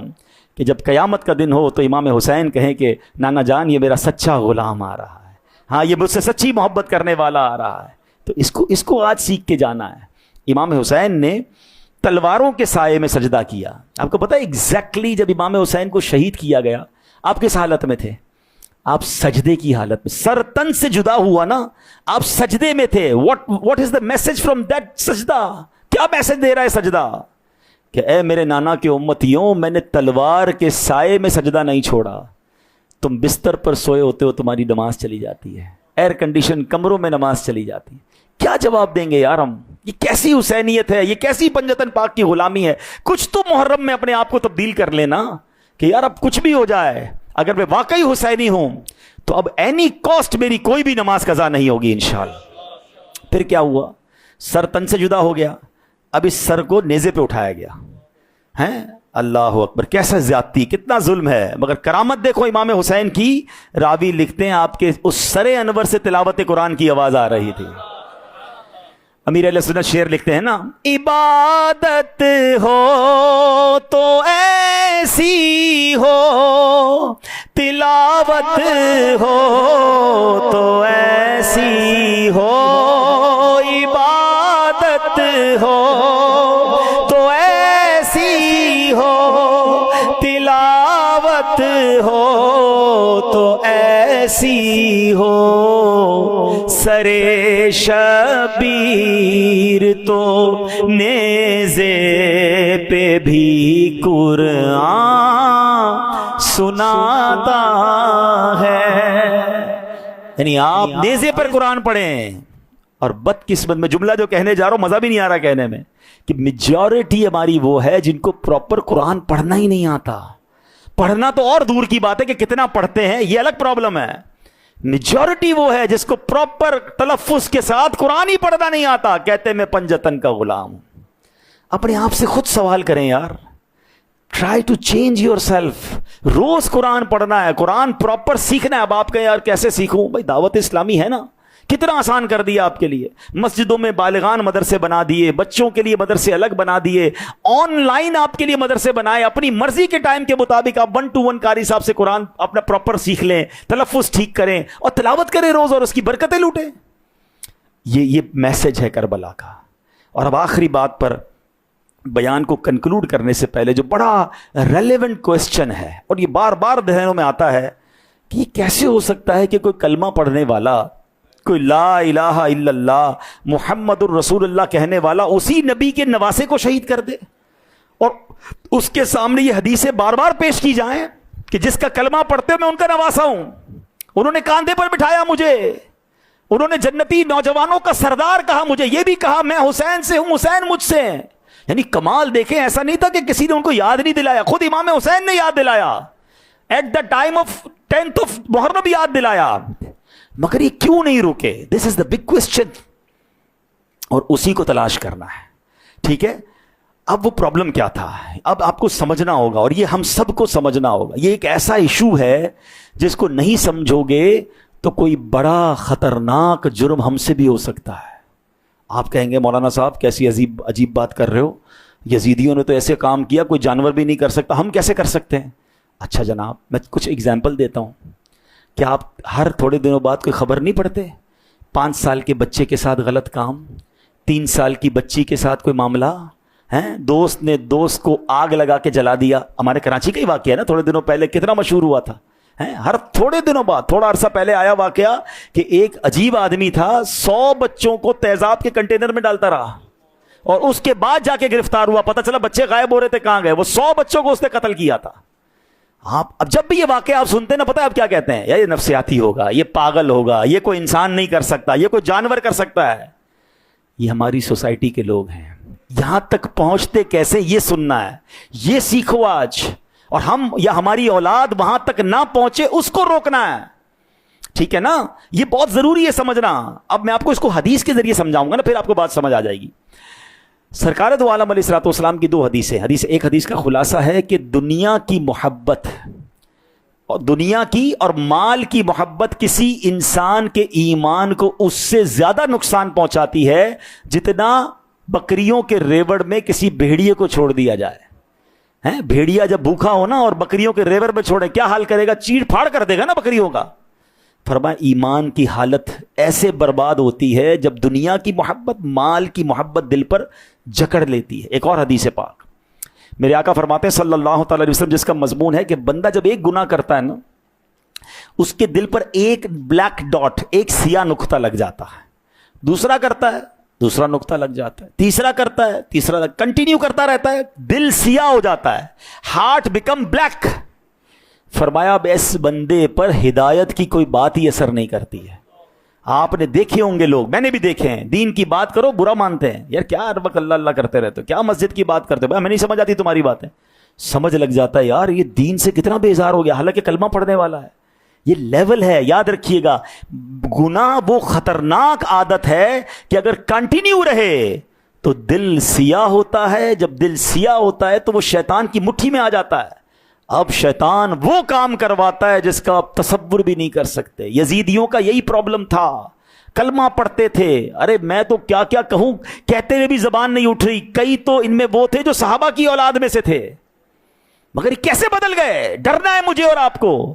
Speaker 1: کہ جب قیامت کا دن ہو تو امام حسین کہیں کہ نانا جان یہ میرا سچا غلام آ رہا ہے, ہاں یہ مجھ سے سچی محبت کرنے والا آ رہا ہے. تو اس کو آج سیکھ کے جانا ہے. امام حسین نے تلواروں کے سائے میں سجدہ کیا. آپ کو پتہ ہے ایگزیکٹلی جب امام حسین کو شہید کیا گیا آپ کس حالت میں تھے؟ آپ سجدے کی حالت میں, سر تن سے جدا ہوا نا, آپ سجدے میں تھے. what is the message from that سجدہ؟ کیا میسج دے رہا ہے سجدہ؟ کہ اے میرے نانا کے امتیوں, میں نے تلوار کے سائے میں سجدہ نہیں چھوڑا. تم بستر پر سوئے ہوتے ہو, تمہاری نماز چلی جاتی ہے, ایئر کنڈیشن کمروں میں نماز چلی جاتی ہے. کیا جواب دیں گے یار ہم؟ یہ کیسی حسینیت ہے, یہ کیسی پنجتن پاک کی غلامی ہے؟ کچھ تو محرم میں اپنے آپ کو تبدیل کر لینا کہ یار اب کچھ بھی ہو جائے, اگر میں واقعی حسینی ہوں تو اب اینی کاسٹ میری کوئی بھی نماز قضا نہیں ہوگی انشاءاللہ. پھر کیا ہوا؟ سر تن سے جدا ہو گیا. اب اس سر کو نیزے پہ اٹھایا گیا. ہیں اللہ اکبر, کیسا زیادتی, کتنا ظلم ہے. مگر کرامت دیکھو امام حسین کی. راوی لکھتے ہیں آپ کے اس سر انور سے تلاوت قرآن کی آواز آ رہی تھی. امیر اہل سنت شعر لکھتے ہیں نا، عبادت ہو تو ایسی ہو، تلاوت ہو تو ایسی ہو، عبادت ہو تو ایسی ہو، تلاوت ہو تو ایسی ہو، سرے شبیر تو نیزے پہ بھی قرآن سناتا ہے۔ یعنی آپ نیزے پر قرآن پڑھیں۔ اور بدقسمت میں جملہ جو کہنے جا رہا ہوں مزہ بھی نہیں آ رہا کہنے میں، کہ میجورٹی ہماری وہ ہے جن کو پراپر قرآن پڑھنا ہی نہیں آتا۔ پڑھنا تو اور دور کی بات ہے کہ کتنا پڑھتے ہیں، یہ الگ پرابلم ہے۔ میجورٹی وہ ہے جس کو پراپر تلفظ کے ساتھ قرآن ہی پڑھنا نہیں آتا۔ کہتے میں پنجتن کا غلام ہوں۔ اپنے آپ سے خود سوال کریں یار، try to change yourself. روز قرآن پڑھنا ہے، قرآن پراپر سیکھنا ہے۔ اب آپ کہیں یار کیسے سیکھوں؟ بھائی دعوت اسلامی ہے نا، کتنا آسان کر دیا آپ کے لیے۔ مسجدوں میں بالغان مدرسے بنا دیے، بچوں کے لیے مدرسے الگ بنا دیے، آن لائن آپ کے لیے مدرسے بنائے۔ اپنی مرضی کے ٹائم کے مطابق آپ 1 to 1 قاری صاحب سے قرآن اپنا پراپر سیکھ لیں، تلفظ ٹھیک کریں اور تلاوت کریں روز، اور اس کی برکتیں لوٹیں۔ یہ میسج ہے کربلا کا۔ اور اب آخری بات پر بیان کو کنکلوڈ کرنے سے پہلے جو بڑا ریلیونٹ کوسچن ہے، اور یہ بار بار ذہنوں میں آتا ہے کہ یہ کیسے ہو سکتا ہے کہ کوئی کلمہ پڑھنے والا، کوئی لا الہ الا اللہ محمد الرسول اللہ کہنے والا اسی نبی کے نواسے کو شہید کر دے، اور اس کے سامنے یہ حدیثیں بار بار پیش کی جائیں کہ جس کا کلمہ پڑھتے میں ان کا نواسا ہوں، انہوں نے کاندھے پر بٹھایا مجھے، انہوں نے جنتی نوجوانوں کا سردار کہا مجھے، یہ بھی کہا میں حسین سے ہوں، حسین مجھ سے ہیں۔ یعنی کمال دیکھیں، ایسا نہیں تھا کہ کسی نے ان کو یاد نہیں دلایا، خود امام حسین نے یاد دلایا، at the time of 10th of Muharram بھی یاد دلایا، مگر یہ کیوں نہیں روکے؟ دس از دا بگ کوسچن، اور اسی کو تلاش کرنا ہے۔ ٹھیک ہے، اب وہ پرابلم کیا تھا، اب آپ کو سمجھنا ہوگا، اور یہ ہم سب کو سمجھنا ہوگا۔ یہ ایک ایسا ایشو ہے جس کو نہیں سمجھو گے تو کوئی بڑا خطرناک جرم ہم سے بھی ہو سکتا ہے۔ آپ کہیں گے مولانا صاحب کیسی عجیب بات کر رہے ہو، یزیدیوں نے تو ایسے کام کیا کوئی جانور بھی نہیں کر سکتا، ہم کیسے کر سکتے ہیں؟ اچھا جناب، میں کچھ اگزامپل دیتا ہوں۔ کیا آپ ہر تھوڑے دنوں بعد کوئی خبر نہیں پڑھتے؟ 5 سال کے بچے کے ساتھ غلط کام، 3 سال کی بچی کے ساتھ کوئی معاملہ ہے، دوست نے دوست کو آگ لگا کے جلا دیا۔ ہمارے کراچی کا ہی واقعہ ہے نا، تھوڑے دنوں پہلے کتنا مشہور ہوا تھا۔ ہر تھوڑے دنوں بعد، تھوڑا عرصہ پہلے آیا واقعہ کہ ایک عجیب آدمی تھا، 100 بچوں کو تیزاب کے کنٹینر میں ڈالتا رہا، اور اس کے بعد جا کے گرفتار ہوا، پتہ چلا بچے غائب ہو رہے تھے، کہاں گئے؟ وہ 100 بچوں کو اس نے قتل کیا تھا۔ آپ اب جب بھی یہ واقعہ آپ سنتے ہیں نا، پتہ ہے آپ کیا کہتے ہیں؟ یا یہ نفسیاتی ہوگا، یہ پاگل ہوگا، یہ کوئی انسان نہیں کر سکتا، یہ کوئی جانور کر سکتا ہے۔ یہ ہماری سوسائٹی کے لوگ ہیں۔ یہاں تک پہنچتے کیسے، یہ سننا ہے، یہ سیکھو آج، اور ہم یا ہماری اولاد وہاں تک نہ پہنچے اس کو روکنا ہے۔ ٹھیک ہے نا، یہ بہت ضروری ہے سمجھنا۔ اب میں آپ کو اس کو حدیث کے ذریعے سمجھاؤں گا نا، پھر آپ کو بات سمجھ آ جائے گی۔ سرکار دو عالم علیہ الصلوۃ والسلام کی 2 حدیثیں، ایک حدیث کا خلاصہ ہے کہ دنیا کی محبت، اور دنیا کی اور مال کی محبت کسی انسان کے ایمان کو اس سے زیادہ نقصان پہنچاتی ہے جتنا بکریوں کے ریوڑ میں کسی بھیڑیے کو چھوڑ دیا جائے۔ بھیڑیا جب بھوکا ہو نا اور بکریوں کے ریوڑ میں چھوڑے، کیا حال کرے گا؟ چیڑ پھاڑ کر دے گا نا بکریوں کا۔ فرمایا ایمان کی حالت ایسے برباد ہوتی ہے جب دنیا کی محبت، مال کی محبت دل پر جکڑ لیتی ہے۔ ایک اور حدیث پاک میرے آقا فرماتے ہیں صلی اللہ تعالی علیہ وسلم، جس کا مضمون ہے کہ بندہ جب ایک گناہ کرتا ہے نا، اس کے دل پر ایک بلیک ڈاٹ، ایک سیاہ نقطہ لگ جاتا ہے، دوسرا کرتا ہے دوسرا نقطہ لگ جاتا ہے، تیسرا کرتا ہے تیسرا، کنٹینیو کرتا رہتا ہے، دل سیاہ ہو جاتا ہے، ہارٹ بیکم بلیک۔ فرمایا اب اس بندے پر ہدایت کی کوئی بات ہی اثر نہیں کرتی ہے۔ آپ نے دیکھے ہوں گے لوگ، میں نے بھی دیکھے ہیں، دین کی بات کرو برا مانتے ہیں، یار کیا ہر وقت اللہ اللہ کرتے رہتے ہو، کیا مسجد کی بات کرتے ہو، ہمیں نہیں سمجھ آتی تمہاری باتیں۔ سمجھ لگ جاتا ہے یار یہ دین سے کتنا بیزار ہو گیا، حالانکہ کلمہ پڑھنے والا ہے۔ یہ لیول ہے، یاد رکھیے گا، گناہ وہ خطرناک عادت ہے کہ اگر کنٹینیو رہے تو دل سیاہ ہوتا ہے، جب دل سیاہ ہوتا ہے تو وہ شیطان کی مٹھی میں آ جاتا ہے۔ اب شیطان وہ کام کرواتا ہے جس کا آپ تصور بھی نہیں کر سکتے۔ یزیدیوں کا یہی پرابلم تھا، کلمہ پڑھتے تھے. ارے میں تو کیا کیا کہوں, کہتے ہوئے بھی زبان نہیں اٹھ رہی. کئی تو ان میں وہ تھے جو صحابہ کی اولاد میں سے تھے, مگر یہ کیسے بدل گئے. ڈرنا ہے مجھے اور آپ کو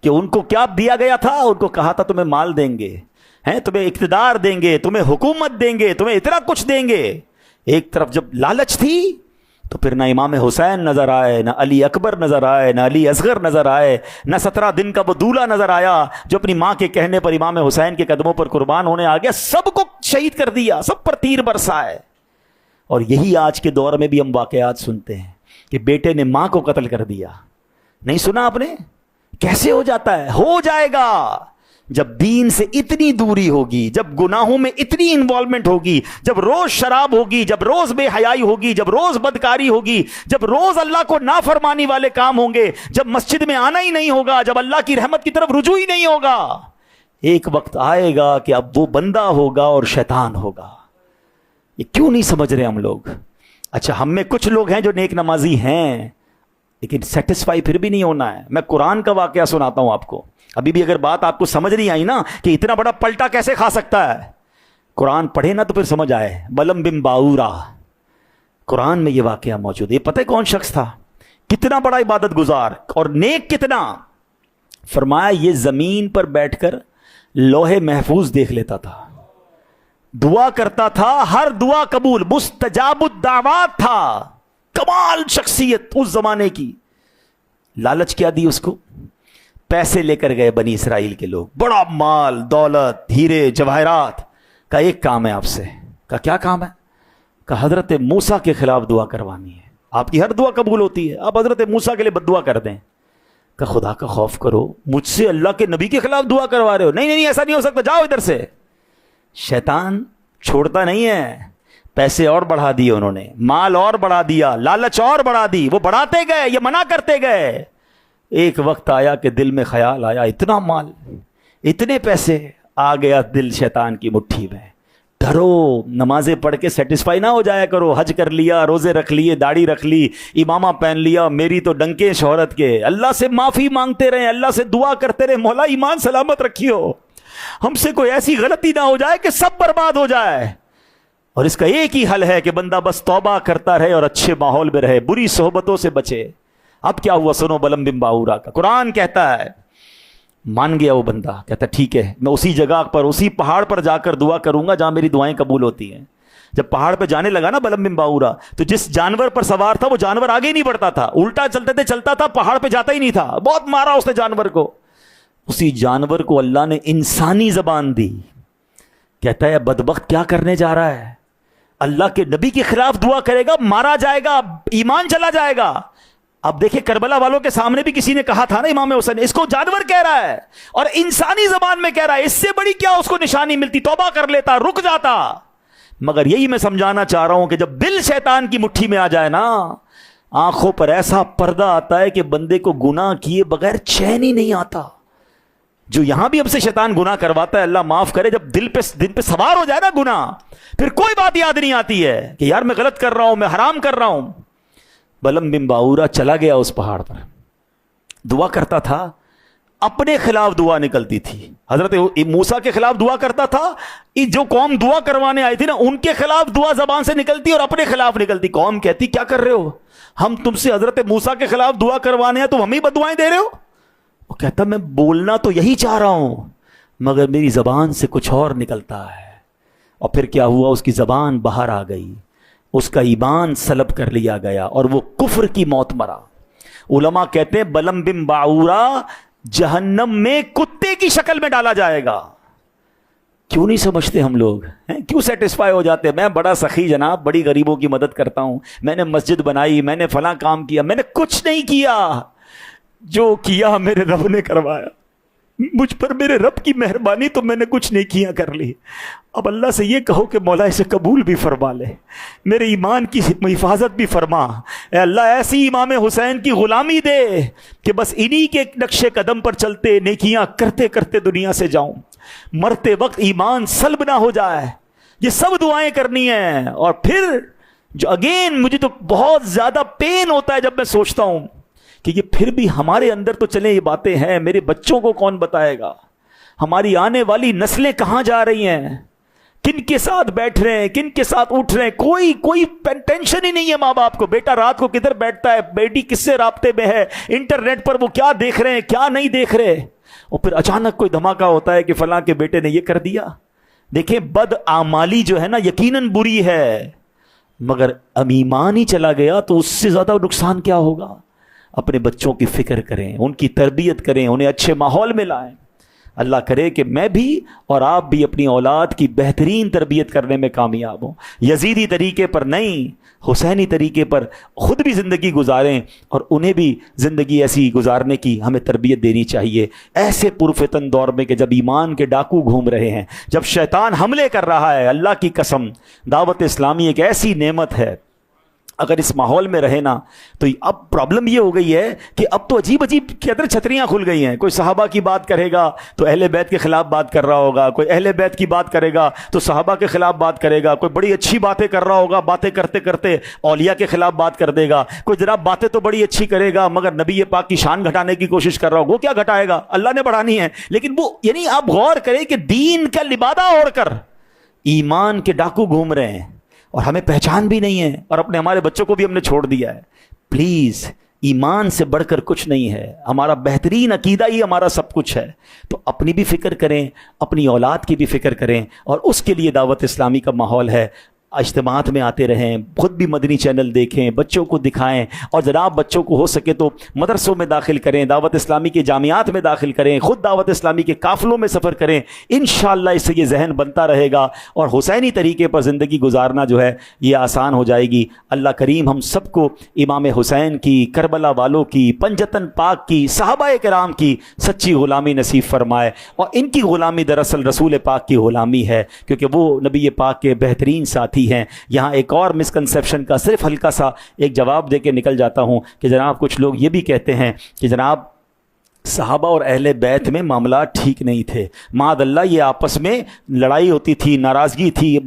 Speaker 1: کہ ان کو کیا دیا گیا تھا. ان کو کہا تھا تمہیں مال دیں گے, تمہیں اقتدار دیں گے, تمہیں حکومت دیں گے, تمہیں اتنا کچھ دیں گے. ایک طرف جب لالچ تھی تو پھر نہ امام حسین نظر آئے, نہ علی اکبر نظر آئے, نہ علی اصغر نظر آئے, نہ 17 دن کا وہ دولہا نظر آیا جو اپنی ماں کے کہنے پر امام حسین کے قدموں پر قربان ہونے آ گیا. سب کو شہید کر دیا, سب پر تیر برسائے. اور یہی آج کے دور میں بھی ہم واقعات سنتے ہیں کہ بیٹے نے ماں کو قتل کر دیا. نہیں سنا آپ نے؟ کیسے ہو جاتا ہے؟ ہو جائے گا جب دین سے اتنی دوری ہوگی, جب گناہوں میں اتنی انوالومنٹ ہوگی, جب روز شراب ہوگی, جب روز بے حیائی ہوگی, جب روز بدکاری ہوگی, جب روز اللہ کو نافرمانی والے کام ہوں گے, جب مسجد میں آنا ہی نہیں ہوگا, جب اللہ کی رحمت کی طرف رجوع ہی نہیں ہوگا. ایک وقت آئے گا کہ اب وہ بندہ ہوگا اور شیطان ہوگا. یہ کیوں نہیں سمجھ رہے ہم لوگ؟ اچھا, ہم میں کچھ لوگ ہیں جو نیک نمازی ہیں, لیکن سیٹسفائی پھر بھی نہیں ہونا ہے. میں قرآن کا واقعہ سناتا ہوں آپ کو. ابھی بھی اگر بات آپ کو سمجھ نہیں آئی نا کہ اتنا بڑا پلٹا کیسے کھا سکتا ہے, قرآن پڑھے نا تو پھر سمجھ آئے. بلم بن باورا, قرآن میں یہ واقعہ موجود ہے. یہ پتہ ہے کون شخص تھا, کتنا بڑا عبادت گزار اور نیک کتنا. فرمایا یہ زمین پر بیٹھ کر لوح محفوظ دیکھ لیتا تھا, دعا کرتا تھا, ہر دعا قبول, مستجاب الدعوات تھا. کمال شخصیت اس زمانے کی. لالچ کیا دی اس کو؟ پیسے لے کر گئے بنی اسرائیل کے لوگ, بڑا مال دولت, ہیرے جواہرات. کا ایک کام ہے آپ سے. کا کیا کام ہے؟ کہ حضرت موسیٰ کے خلاف دعا کروانی ہے. آپ کی ہر دعا قبول ہوتی ہے, آپ حضرت موسیٰ کے لیے بد دعا کر دیں. کہ خدا کا خوف کرو, مجھ سے اللہ کے نبی کے خلاف دعا کروا رہے ہو. نہیں نہیں ایسا نہیں ہو سکتا, جاؤ ادھر سے. شیطان چھوڑتا نہیں ہے. پیسے اور بڑھا دیے انہوں نے, مال اور بڑھا دیا, لالچ اور بڑھا دی. وہ بڑھاتے گئے, یہ منع کرتے گئے. ایک وقت آیا کہ دل میں خیال آیا, اتنا مال, اتنے پیسے, آ گیا دل شیطان کی مٹھی میں. ڈرو, نمازیں پڑھ کے سیٹسفائی نہ ہو جایا کرو. حج کر لیا, روزے رکھ لیے, داڑھی رکھ لی, امامہ پہن لیا, میری تو ڈنکے شہرت کے. اللہ سے معافی مانگتے رہیں, اللہ سے دعا کرتے رہیں, مولا ایمان سلامت رکھیو, ہم سے کوئی ایسی غلطی نہ ہو جائے کہ سب برباد ہو جائے. اور اس کا ایک ہی حل ہے کہ بندہ بس توبہ کرتا رہے اور اچھے ماحول میں رہے, بری صحبتوں سے بچے. اب کیا ہوا سنو بلم بن باورا کا. قرآن کہتا ہے مان گیا وہ بندہ, کہتا ٹھیک ہے میں اسی جگہ پر, اسی پہاڑ پر جا کر دعا کروں گا جہاں میری دعائیں قبول ہوتی ہیں. جب پہاڑ پہ جانے لگا نا بلم بن باورا, تو جس جانور پر سوار تھا وہ جانور آگے ہی نہیں بڑھتا تھا, الٹا چلتا تھا, پہاڑ پہ جاتا ہی نہیں تھا. بہت مارا اس نے جانور کو. اسی جانور کو اللہ نے انسانی زبان دی. کہتا ہے بدبخت کیا کرنے جا رہا ہے, اللہ کے نبی کے خلاف دعا کرے گا, مارا جائے گا, ایمان چلا جائے گا. اب دیکھیں کربلا والوں کے سامنے بھی کسی نے کہا تھا نا امام حسین, اس کو جانور کہہ رہا ہے اور انسانی زبان میں کہہ رہا ہے. اس سے بڑی کیا اس کو نشانی ملتی, توبہ کر لیتا, رک جاتا. مگر یہی میں سمجھانا چاہ رہا ہوں کہ جب دل شیطان کی مٹھی میں آ جائے نا, آنکھوں پر ایسا پردہ آتا ہے کہ بندے کو گناہ کیے بغیر چین ہی نہیں آتا. جو یہاں بھی ہم سے شیطان گناہ کرواتا ہے, اللہ معاف کرے, جب دل پہ سوار ہو جائے نا گناہ, پھر کوئی بات یاد نہیں آتی ہے کہ یار میں غلط کر رہا ہوں, میں حرام کر رہا ہوں. بلم بن باورا چلا گیا اس پہاڑ پر, دعا کرتا تھا, اپنے خلاف دعا نکلتی تھی. حضرت موسیٰ کے خلاف دعا کرتا تھا, جو قوم دعا کروانے آئی تھی نا ان کے خلاف دعا زبان سے نکلتی اور اپنے خلاف نکلتی. قوم کہتی کیا کر رہے ہو, ہم تم سے حضرت موسیٰ کے خلاف دعا کروانے ہیں, تم ہمیں بددعائیں دے رہے ہو. وہ کہتا میں بولنا تو یہی چاہ رہا ہوں مگر میری زبان سے کچھ اور نکلتا ہے. اور پھر کیا ہوا, اس کی زبان باہر آ گئی, اس کا ایمان سلب کر لیا گیا اور وہ کفر کی موت مرا. علماء کہتے ہیں بلم بن باورا جہنم میں کتے کی شکل میں ڈالا جائے گا. کیوں نہیں سمجھتے ہم لوگ, کیوں سیٹسفائی ہو جاتے ہیں؟ میں بڑا سخی جناب, بڑی غریبوں کی مدد کرتا ہوں, میں نے مسجد بنائی, میں نے فلاں کام کیا. میں نے کچھ نہیں کیا, جو کیا میرے رب نے کروایا. مجھ پر میرے رب کی مہربانی, تو میں نے کچھ نہیں کیا کر لی. اب اللہ سے یہ کہو کہ مولا اسے قبول بھی فرما لے, میرے ایمان کی حفاظت بھی فرما. اے اللہ ایسی امام حسین کی غلامی دے کہ بس انہی کے نقش قدم پر چلتے نیکیاں کرتے کرتے دنیا سے جاؤں, مرتے وقت ایمان سلب نہ ہو جائے. یہ سب دعائیں کرنی ہیں. اور پھر جو اگین مجھے تو بہت زیادہ پین ہوتا ہے جب میں سوچتا ہوں کہ یہ پھر بھی ہمارے اندر تو چلیں یہ باتیں ہیں, میرے بچوں کو کون بتائے گا, ہماری آنے والی نسلیں کہاں جا رہی ہیں, کن کے ساتھ بیٹھ رہے ہیں, کن کے ساتھ اٹھ رہے ہیں, کوئی ٹینشن ہی نہیں ہے ماں باپ کو. بیٹا رات کو کدھر بیٹھتا ہے, بیٹی کس سے رابطے میں ہے, انٹرنیٹ پر وہ کیا دیکھ رہے ہیں کیا نہیں دیکھ رہے, اور پھر اچانک کوئی دھماکہ ہوتا ہے کہ فلاں کے بیٹے نے یہ کر دیا. دیکھیں بد اعمالی جو ہے نا یقیناً بری ہے, مگر ایمان ہی چلا گیا تو اس سے زیادہ نقصان کیا ہوگا. اپنے بچوں کی فکر کریں, ان کی تربیت کریں, انہیں اچھے ماحول میں لائیں. اللہ کرے کہ میں بھی اور آپ بھی اپنی اولاد کی بہترین تربیت کرنے میں کامیاب ہوں. یزیدی طریقے پر نہیں, حسینی طریقے پر خود بھی زندگی گزاریں اور انہیں بھی زندگی ایسی گزارنے کی ہمیں تربیت دینی چاہیے. ایسے پرفتن دور میں کہ جب ایمان کے ڈاکو گھوم رہے ہیں, جب شیطان حملے کر رہا ہے, اللہ کی قسم دعوت اسلامی ایک ایسی نعمت ہے, اگر اس ماحول میں رہے نا تو اب پرابلم یہ ہو گئی ہے کہ اب تو عجیب قدر چھتریاں کھل گئی ہیں. کوئی صحابہ کی بات کرے گا تو اہل بیت کے خلاف بات کر رہا ہوگا, کوئی اہل بیت کی بات کرے گا تو صحابہ کے خلاف بات کرے گا, کوئی بڑی اچھی باتیں کر رہا ہوگا, باتیں کرتے کرتے اولیاء کے خلاف بات کر دے گا, کوئی جناب باتیں تو بڑی اچھی کرے گا مگر نبی پاک کی شان گھٹانے کی کوشش کر رہا ہوگا. وہ کیا گھٹائے گا, اللہ نے بڑھانی ہے. لیکن وہ یعنی آپ غور کریں کہ دین کا لبادہ اوڑھ کر ایمان کے ڈاکو گھوم رہے ہیں اور ہمیں پہچان بھی نہیں ہے, اور اپنے ہمارے بچوں کو بھی ہم نے چھوڑ دیا ہے. پلیز, ایمان سے بڑھ کر کچھ نہیں ہے, ہمارا بہترین عقیدہ ہی ہمارا سب کچھ ہے. تو اپنی بھی فکر کریں, اپنی اولاد کی بھی فکر کریں, اور اس کے لیے دعوت اسلامی کا ماحول ہے. اجتماعات میں آتے رہیں, خود بھی مدنی چینل دیکھیں, بچوں کو دکھائیں, اور جناب بچوں کو ہو سکے تو مدرسوں میں داخل کریں, دعوت اسلامی کے جامعات میں داخل کریں, خود دعوت اسلامی کے قافلوں میں سفر کریں. انشاءاللہ اس سے یہ ذہن بنتا رہے گا اور حسینی طریقے پر زندگی گزارنا جو ہے یہ آسان ہو جائے گی. اللہ کریم ہم سب کو امام حسین کی, کربلا والوں کی, پنجتن پاک کی, صحابہ کرام کی سچی غلامی نصیب فرمائے. اور ان کی غلامی دراصل رسول پاک کی غلامی ہے, کیونکہ وہ نبی پاک کے بہترین ساتھی ہیں. یہاں ایک اور مسکنسیپشن کا صرف ہلکا سا ایک جواب دے کے نکل جاتا ہوں کہ جناب کچھ لوگ یہ بھی کہتے ہیں کہ جناب صحابہ اور اہل بیت میں معاملات ٹھیک نہیں تھے, معاذ اللہ یہ آپس میں لڑائی ہوتی تھی, ناراضگی تھی,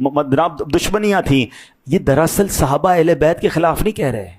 Speaker 1: دشمنیاں تھیں. یہ دراصل صحابہ اہل بیت کے خلاف نہیں کہہ رہے,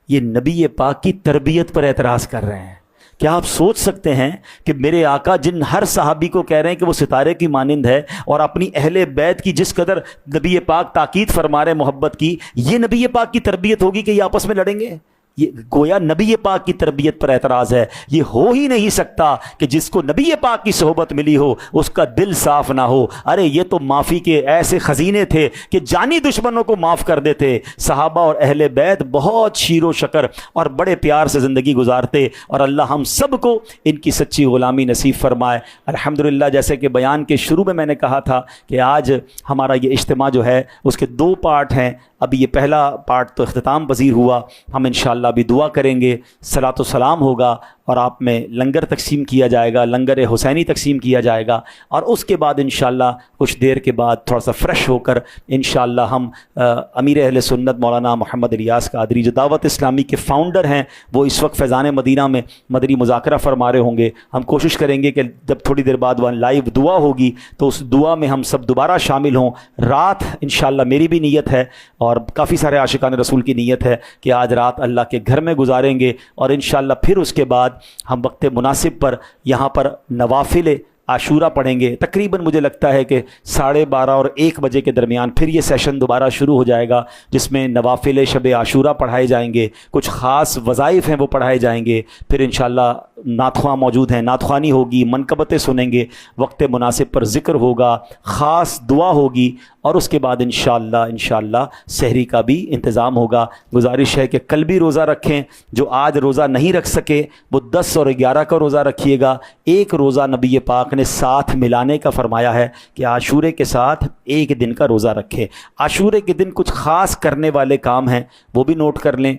Speaker 1: یہ نبی پاک کی تربیت پر اعتراض کر رہے ہیں. کیا آپ سوچ سکتے ہیں کہ میرے آقا جن ہر صحابی کو کہہ رہے ہیں کہ وہ ستارے کی مانند ہے, اور اپنی اہل بیت کی جس قدر نبی پاک تاکید فرما رہے محبت کی, یہ نبی پاک کی تربیت ہوگی کہ یہ آپس میں لڑیں گے؟ یہ گویا نبی پاک کی تربیت پر اعتراض ہے. یہ ہو ہی نہیں سکتا کہ جس کو نبی پاک کی صحبت ملی ہو اس کا دل صاف نہ ہو. ارے یہ تو معافی کے ایسے خزینے تھے کہ جانی دشمنوں کو معاف کر دیتے. صحابہ اور اہل بیت بہت شیر و شکر اور بڑے پیار سے زندگی گزارتے, اور اللہ ہم سب کو ان کی سچی غلامی نصیب فرمائے. الحمدللہ, جیسے کہ بیان کے شروع میں نے کہا تھا کہ آج ہمارا یہ اجتماع جو ہے اس کے 2 پارٹ ہیں. ابھی یہ پہلا پارٹ تو اختتام پذیر ہوا, ہم انشاءاللہ ابھی دعا کریں گے, صلاۃ و سلام ہوگا, اور آپ میں لنگر تقسیم کیا جائے گا, لنگر حسینی تقسیم کیا جائے گا, اور اس کے بعد انشاءاللہ کچھ دیر کے بعد تھوڑا سا فریش ہو کر انشاءاللہ ہم امیر اہل سنت مولانا محمد الیاس قادری جو دعوت اسلامی کے فاؤنڈر ہیں, وہ اس وقت فیضان مدینہ میں مدنی مذاکرہ فرما رہے ہوں گے. ہم کوشش کریں گے کہ جب تھوڑی دیر بعد وہاں لائیو دعا ہوگی تو اس دعا میں ہم سب دوبارہ شامل ہوں. رات انشاءاللہ میری بھی نیت ہے اور کافی سارے عاشقان رسول کی نیت ہے کہ آج رات اللہ کے گھر میں گزاریں گے, اور انشاءاللہ پھر اس کے بعد ہم وقت مناسب پر یہاں پر نوافل عاشورہ پڑھیں گے. تقریباً مجھے لگتا ہے کہ 12:30 اور 1 بجے کے درمیان پھر یہ سیشن دوبارہ شروع ہو جائے گا, جس میں نوافل شب عاشورہ پڑھائے جائیں گے, کچھ خاص وظائف ہیں وہ پڑھائے جائیں گے. پھر انشاءاللہ نعت خواں موجود ہیں, نعت خوانی ہوگی, منقبتیں سنیں گے, وقت مناسب پر ذکر ہوگا, خاص دعا ہوگی, اور اس کے بعد انشاءاللہ سحری کا بھی انتظام ہوگا. گزارش ہے کہ کل بھی روزہ رکھیں, جو آج روزہ نہیں رکھ سکے وہ 10 اور 11 کا روزہ رکھیے گا. ایک روزہ نبی پاک نے ساتھ ملانے کا فرمایا ہے کہ عاشورے کے ساتھ 1 دن کا روزہ رکھے. عاشورے کے دن کچھ خاص کرنے والے کام ہیں, وہ بھی نوٹ کر لیں.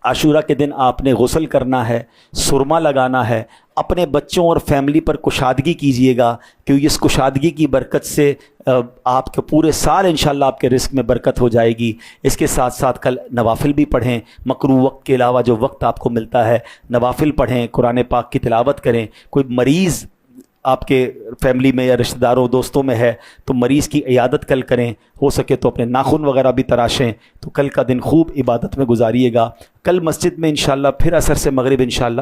Speaker 1: عاشورہ کے دن آپ نے غسل کرنا ہے, سرما لگانا ہے, اپنے بچوں اور فیملی پر کشادگی کیجئے گا, کیونکہ اس کشادگی کی برکت سے آپ کے پورے سال انشاءاللہ آپ کے رزق میں برکت ہو جائے گی. اس کے ساتھ ساتھ کل نوافل بھی پڑھیں, مکروہ وقت کے علاوہ جو وقت آپ کو ملتا ہے نوافل پڑھیں, قرآن پاک کی تلاوت کریں. کوئی مریض آپ کے فیملی میں یا رشتہ داروں دوستوں میں ہے تو مریض کی عیادت کل کریں, ہو سکے تو اپنے ناخن وغیرہ بھی تراشیں. تو کل کا دن خوب عبادت میں گزاریے گا. کل مسجد میں انشاءاللہ پھر عصر سے مغرب انشاءاللہ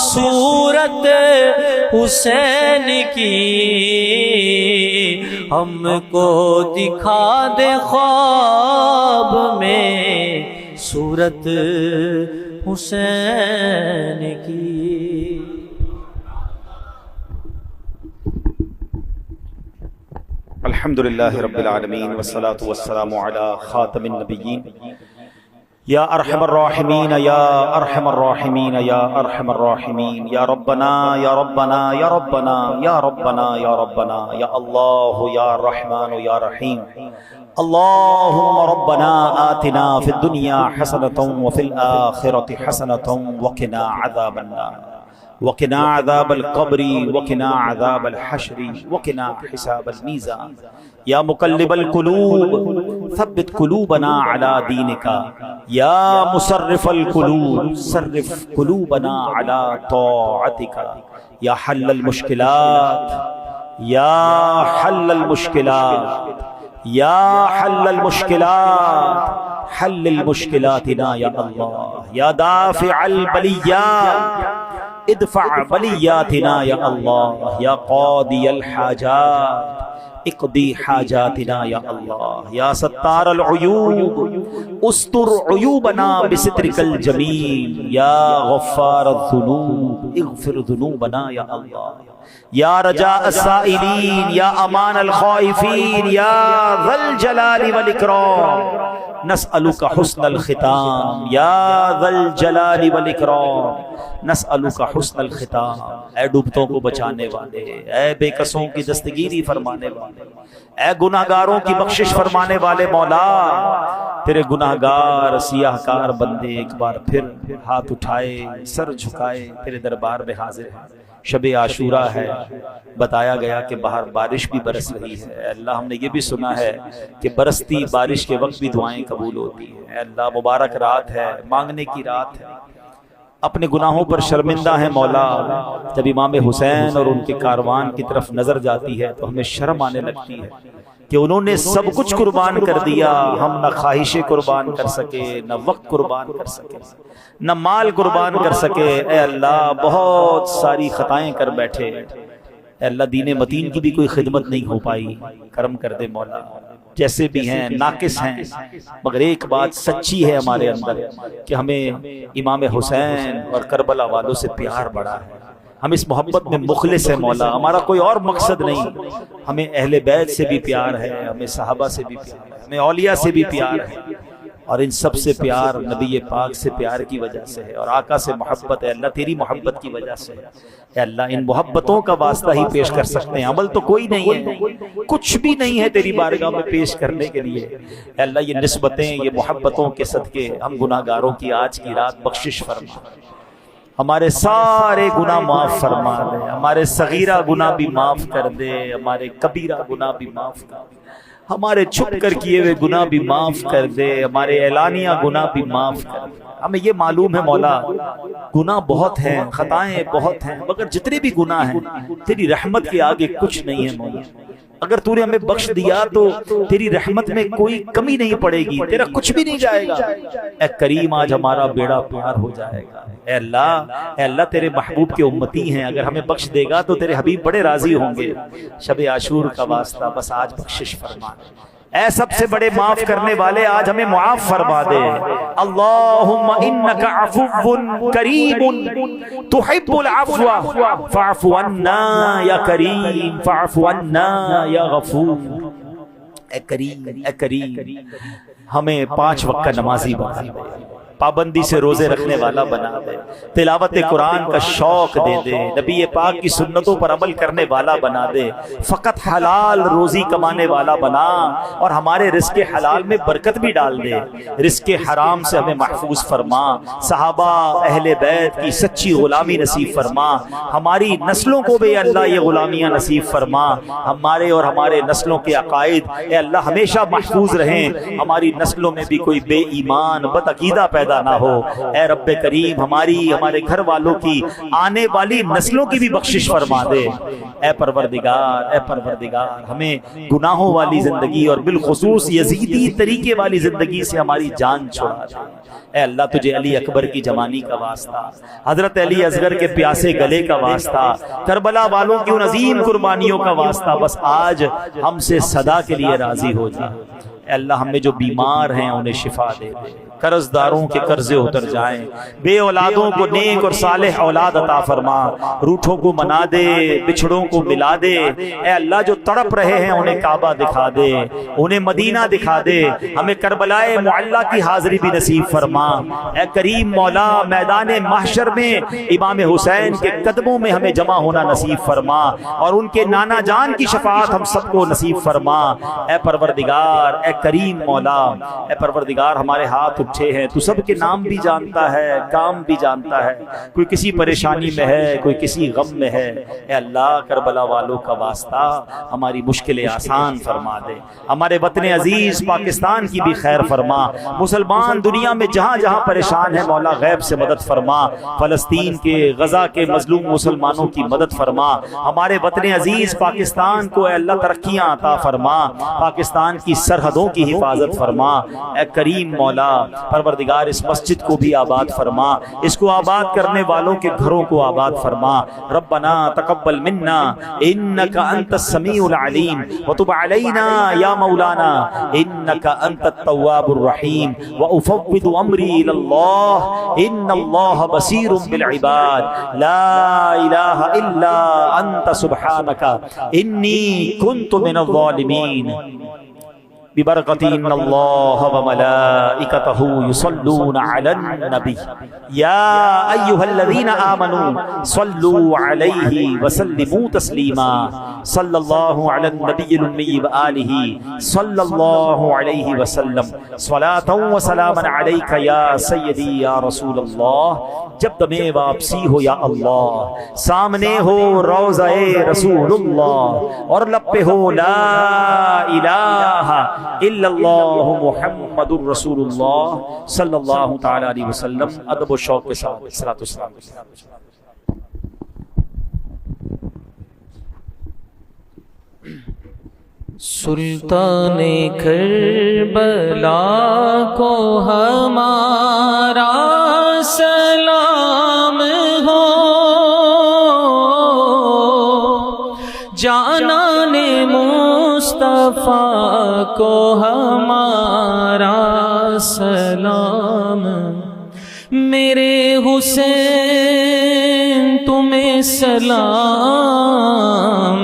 Speaker 2: صورت حسین کی ہم کو دکھا دے خواب میں صورت حسین کی.
Speaker 1: الحمدللہ رب العالمین والصلاة والسلام علی خاتم النبیین یا ارحم الراحمین یا ارحم الراحمین یا ارحم الراحمین یا ربنا یا ربنا یا ربنا یا ربنا یا ربنا یا اللہ یا رحمان یا رحیم. اللهم ربنا آتنا في الدنيا حسنة وفي الآخرة حسنة وقنا عذاب النار وقنا عذاب القبر وقنا عذاب الحشر وقنا حساب الميزان. یا مقلب القلوب ثبت قلوبنا على دينك یا مصرف القلوب صرف قلوبنا على طاعتك یا حل المشکلات یا حل المشکلات یا حل المشکلات حل المشکلاتنا یا اللہ یا دافع البلیات ادفع بلیاتنا یا اللہ یا قاضی الحاجات اقضی حاجاتنا یا اللہ یا ستار العیوب استر عیوبنا بسترک الجمیل یا غفار الذنوب اغفر ذنوبنا یا اللہ یا رجاء السائلین یا امان الخائفین یا ذا الجلال والاکرام نسألک حسن الختام یا ذا الجلال والاکرام نسألک حسن الختام. اے ڈوبتوں کو بچانے والے، اے بے کسوں کی دستگیری فرمانے والے، اے گناہگاروں کی بخشش فرمانے والے مولا، تیرے گناہگار سیاہ کار بندے ایک بار پھر ہاتھ اٹھائے سر جھکائے تیرے دربار میں حاضر ہیں. شب عاشورہ ہے، بتایا گیا کہ باہر بارش بھی برس رہی ہے. اے اللہ ہم نے یہ بھی سنا ہے کہ برستی بارش کے وقت بھی دعائیں قبول ہوتی ہیں. اے اللہ مبارک رات ہے، مانگنے کی رات ہے. اپنے گناہوں پر شرمندہ ہیں مولا. جب امام حسین اور ان کے کاروان کی طرف نظر جاتی ہے تو ہمیں شرم آنے لگتی ہے کہ انہوں نے سب کچھ قربان کر دیا، ہم نہ خواہشیں قربان کر سکے، نہ وقت قربان کر سکے، نہ مال قربان کر سکے. اے اللہ بہت ساری خطائیں کر بیٹھے. اے اللہ دین متین کی بھی کوئی خدمت نہیں ہو پائی، کرم کر دے مولا. جیسے بھی ہیں ناقص ہیں، مگر ایک بات سچی ہے ہمارے اندر کہ ہمیں امام حسین اور کربلا والوں سے پیار بڑا ہے. ہم اس محبت میں مخلص ہیں مولا، ہمارا کوئی اور مقصد نہیں. ہمیں اہل بیت سے بھی پیار ہے، ہمیں صحابہ سے بھی پیار ہے، ہمیں اولیاء سے بھی پیار ہے، اور ان سب سے پیار نبی پاک سے پیار کی وجہ سے ہے، اور آقا سے محبت ہے اللہ تیری محبت کی وجہ سے ہے. اے اللہ ان محبتوں کا واسطہ ہی پیش کر سکتے ہیں، عمل تو کوئی نہیں ہے، کچھ بھی نہیں ہے تیری بارگاہ میں پیش کرنے کے لیے. اے اللہ یہ نسبتیں، یہ محبتوں کے صدقے ہم گناہگاروں کی آج کی رات بخشش فرما، ہمارے سارے گناہ معاف فرما دے، ہمارے صغیرہ گناہ بھی معاف کر دے، ہمارے کبیرہ گناہ بھی معاف کر دے، ہمارے چھپ کر کیے ہوئے گناہ بھی معاف کر دے، ہمارے اعلانیہ گناہ بھی معاف کر دے. ہمیں یہ معلوم ہے مولا گناہ بہت ہیں، خطائیں بہت ہیں، مگر جتنے بھی گناہ ہیں تیری رحمت کے آگے کچھ نہیں ہے مولا. اگر تو نے ہمیں بخش دیا تو تیری رحمت میں کوئی کمی نہیں پڑے گی، تیرا کچھ بھی نہیں جائے گا. اے کریم آج ہمارا بیڑا پار ہو جائے گا. اے اللہ تیرے محبوب کے امتی ہیں، اگر ہمیں بخش دے گا تو تیرے حبیب بڑے راضی ہوں گے. شب عاشور کا واسطہ بس آج بخشش فرما. اے سب سے بڑے معاف کرنے والے آج ہمیں معاف فرما دے. اللہم انک عفو کریم تحب العفو فاعف عنا یا کریم فاعف عنا یا غفور. اے کریم ہمیں 5 وقت کا نمازی بنا دے، پابندی سے روزے رکھنے والا بنا دے، تلاوت قرآن کا شوق دے دے، نبی پاک کی سنتوں پر عمل کرنے والا بنا دے، فقط حلال روزی کمانے والا بنا، اور ہمارے رزق حلال میں برکت بھی ڈال دے. رزق حرام سے ہمیں محفوظ فرما، صحابہ اہل بیت کی سچی غلامی نصیب فرما، ہماری نسلوں کو بھی اللہ یہ غلامیاں نصیب فرما، ہمارے اور ہمارے نسلوں کے عقائد اے اللہ ہمیشہ محفوظ رہیں، ہماری نسلوں میں بھی کوئی بے ایمان بد عقیدہ پیدا پیدا نہ ہو۔ اے رب کریم ہماری ہمارے گھر والوں کی آنے والی نسلوں کی بھی بخشش فرما دے۔ اے پروردگار ہمیں گناہوں والی زندگی اور بالخصوص یزیدی طریقے والی زندگی سے ہماری جان چھڑا دے۔ اے اللہ تجھے علی اکبر کی جوانی کا واسطہ، حضرت علی اصغر کے پیاسے گلے کا واسطہ، کربلا والوں کی ان عظیم قربانیوں کا واسطہ، بس آج ہم سے صدا کے لیے راضی ہو جا۔ اے اللہ ہم میں جو بیمار ہیں انہیں شفا دے دے، قرض داروں کے قرضے اتر جائیں، بے اولادوں کو نیک اور صالح اولاد عطا فرما، روٹھوں کو منا دے، بچھڑوں کو ملا دے۔ اے اللہ جو تڑپ رہے ہیں انہیں کعبہ دکھا دے، انہیں مدینہ دکھا دے، ہمیں کربلائے معلی کی حاضری بھی نصیب فرما۔ اے کریم مولا میدان محشر میں امام حسین کے قدموں میں ہمیں جمع ہونا نصیب فرما اور ان کے نانا جان کی شفاعت ہم سب کو نصیب فرما۔ اے پروردگار، اے کریم مولا، اے پروردگار ہمارے ہاتھ اٹھے ہیں، تو سب کے نام بھی جانتا ہے، کام بھی جانتا ہے، کوئی کسی پریشانی میں ہے، کوئی کسی غم میں ہے۔ اے اللہ کربلا والوں کا واسطہ ہماری مشکلیں آسان فرما دے، ہمارے وطن عزیز پاکستان کی بھی خیر فرما، مسلمان دنیا میں جہاں جہاں پریشان ہے مولا غیب سے مدد فرما، فلسطین کے غزہ کے مظلوم مسلمانوں کی مدد فرما، ہمارے وطن عزیز پاکستان کو اے اللہ ترقیاں عطا فرما، پاکستان کی سرحدوں کی حفاظت فرما۔ اے کریم مولا پروردگار اس مسجد کو بھی آباد فرما، اس کو آباد کرنے والوں کے گھروں کو آباد فرما۔ ربنا تقبل منا انک انت السمیع العلیم وتب علینا یا مولانا انک انت التواب الرحیم وافوض امری الی اللہ ان اللہ بصیر بالعباد لا الہ الا انت سبحانک انی کنت من الظالمین ببرکت ان اللہ وملائکتہ یصلون علی النبی یا ایھا الذین آمنوا صلوا علیہ وسلموا تسلیما صلی اللہ علی النبی الامی وآلہ صلی اللہ علیہ وسلم صلاۃ و سلاما علیک یا سیدی یا رسول اللہ۔ جب تمہیں واپسی ہو یا اللہ، سامنے ہو روضہ رسول اللہ اور لب پہ ہو لا الہ الا اللہ محمد الرسول اللہ صلی اللہ تعالی علیہ وسلم۔ ادب و شوق کے ساتھ صلاۃ والسلام۔
Speaker 2: سلطان کربلا کو ہمارا سلام ہو، جانان مصطفیٰ کو ہمارا سلام، میرے حسین تمہیں سلام،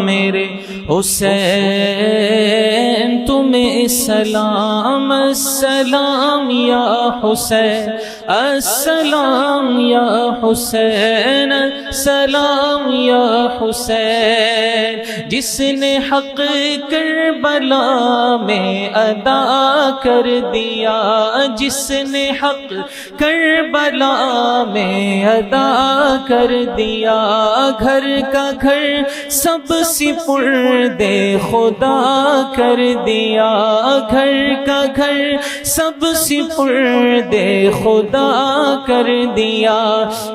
Speaker 2: میرے حسین تمہیں سلام، السلام یا حسین، السلام یا حسین، السلام یا حسین۔ جس نے حق کربلا میں ادا کر دیا، جس نے حق کربلا میں ادا کر دیا، گھر کا گھر سب سپرد خدا کر دیا، گھر کا گھر سب سپرد خدا کر دیا،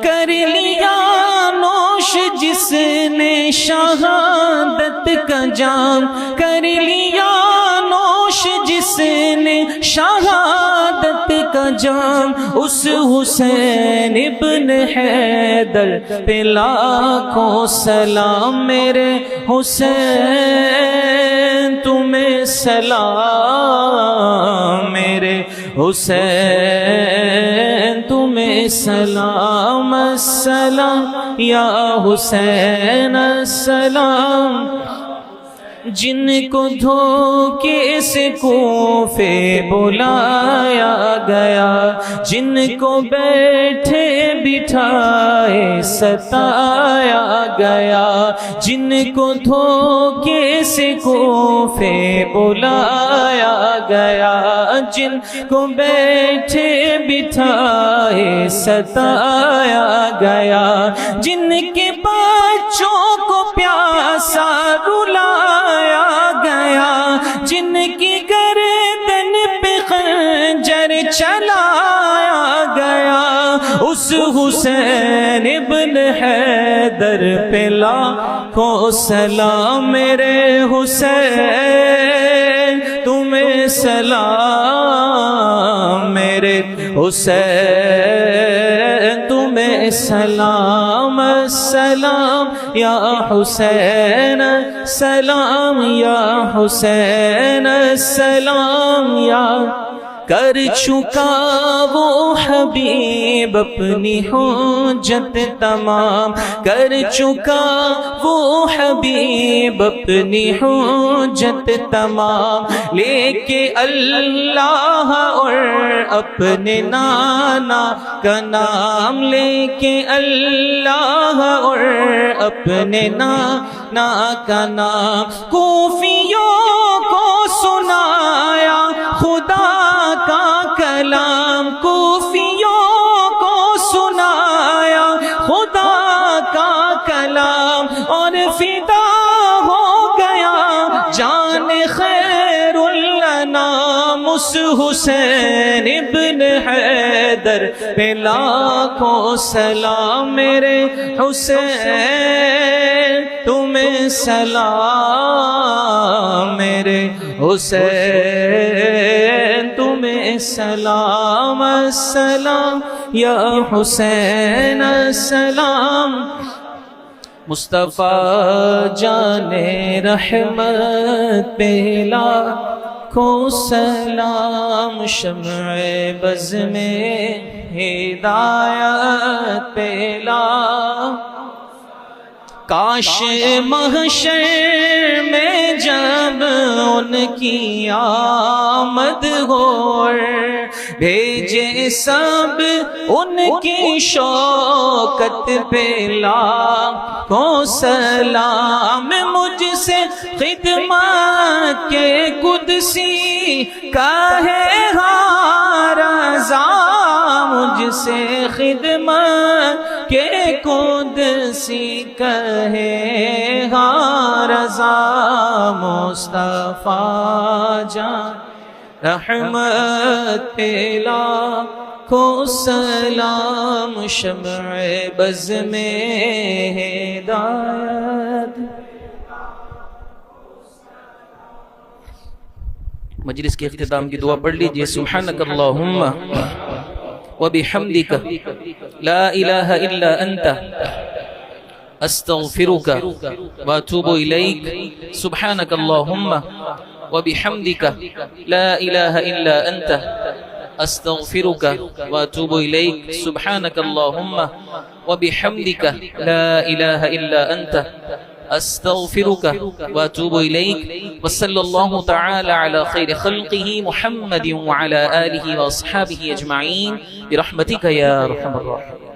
Speaker 2: کر لیا نوش جس نے شہادت کا جام، کر لیا نوش جس نے شہادت کا جام، اس حسین ابن حیدر پہ لاکھوں سلام، میرے حسین تمہیں سلام، میرے حسین تمہیں سلام، السلام یا حسین، السلام۔ جن کو دھوکے سے کوفے بلایا گیا، جن کو بیٹھے بٹھائے ستایا گیا، جن کو دھوکے سے کوفے بلایا گیا، جن کو بیٹھے بٹھائے ستایا گیا، جن کے بچوں کو پیاسا رلایا گیا، جن کی گردن پہ خنجر چلایا گیا،
Speaker 3: اس حسین ابن حیدر پہ لاکھوں سلام میرے حسین تمہیں سلام میرے حسین تمہیں سلام السلام یا حسین سلام یا حسین السلام یا کر چکا وہ حبیب اپنی حجت تمام کر چکا وہ حبیب اپنی حجت تمام لے کے اللہ اور اپنے نانا کا نام لے کے اللہ اور اپنے نانا کا نام کوفیوں کو سنایا خدا کا کلام کوفیوں کو سنایا خدا کا کلام اور فدا ہو گیا جان خیر الانام اس حسین ابن حیدر پہ لاکھوں سلام میرے حسین تمہیں سلام میرے حسین تمہیں سلام السلام یا حسین السلام مصطفیٰ جان رحمت پہ لاکھوں سلام شمع بز میں ہدایت پہ لاکھوں کاش محشر میں جب ان کی آمد ہو بھیجے سب ان کی شوکت پہ لاکھوں سلام مجھ سے خدمت کے قدسی کہے رضا مجھ سے خدمت کے قدسی کہے رضا مصطفیٰ جان رحمت پہ لاکھوں سلام شمع بز میں ہدایت مجلس کے اختتام کی دعا پڑھ لیجئے سبحانک اللہم وبحمدک لا الہ الا انت استغفرک واتوب الیک سبحانک اللہم وبحمدک لا الہ الا انت استغفرک واتوب الیک سبحانک اللہم وبحمدک لا الہ الا انت استغفرک واتوب الیک وصلی اللہ تعالی علی خیر خلقہ محمد وعلی آلہ واصحابہ اجمعین برحمتک یا ارحم الراحمین.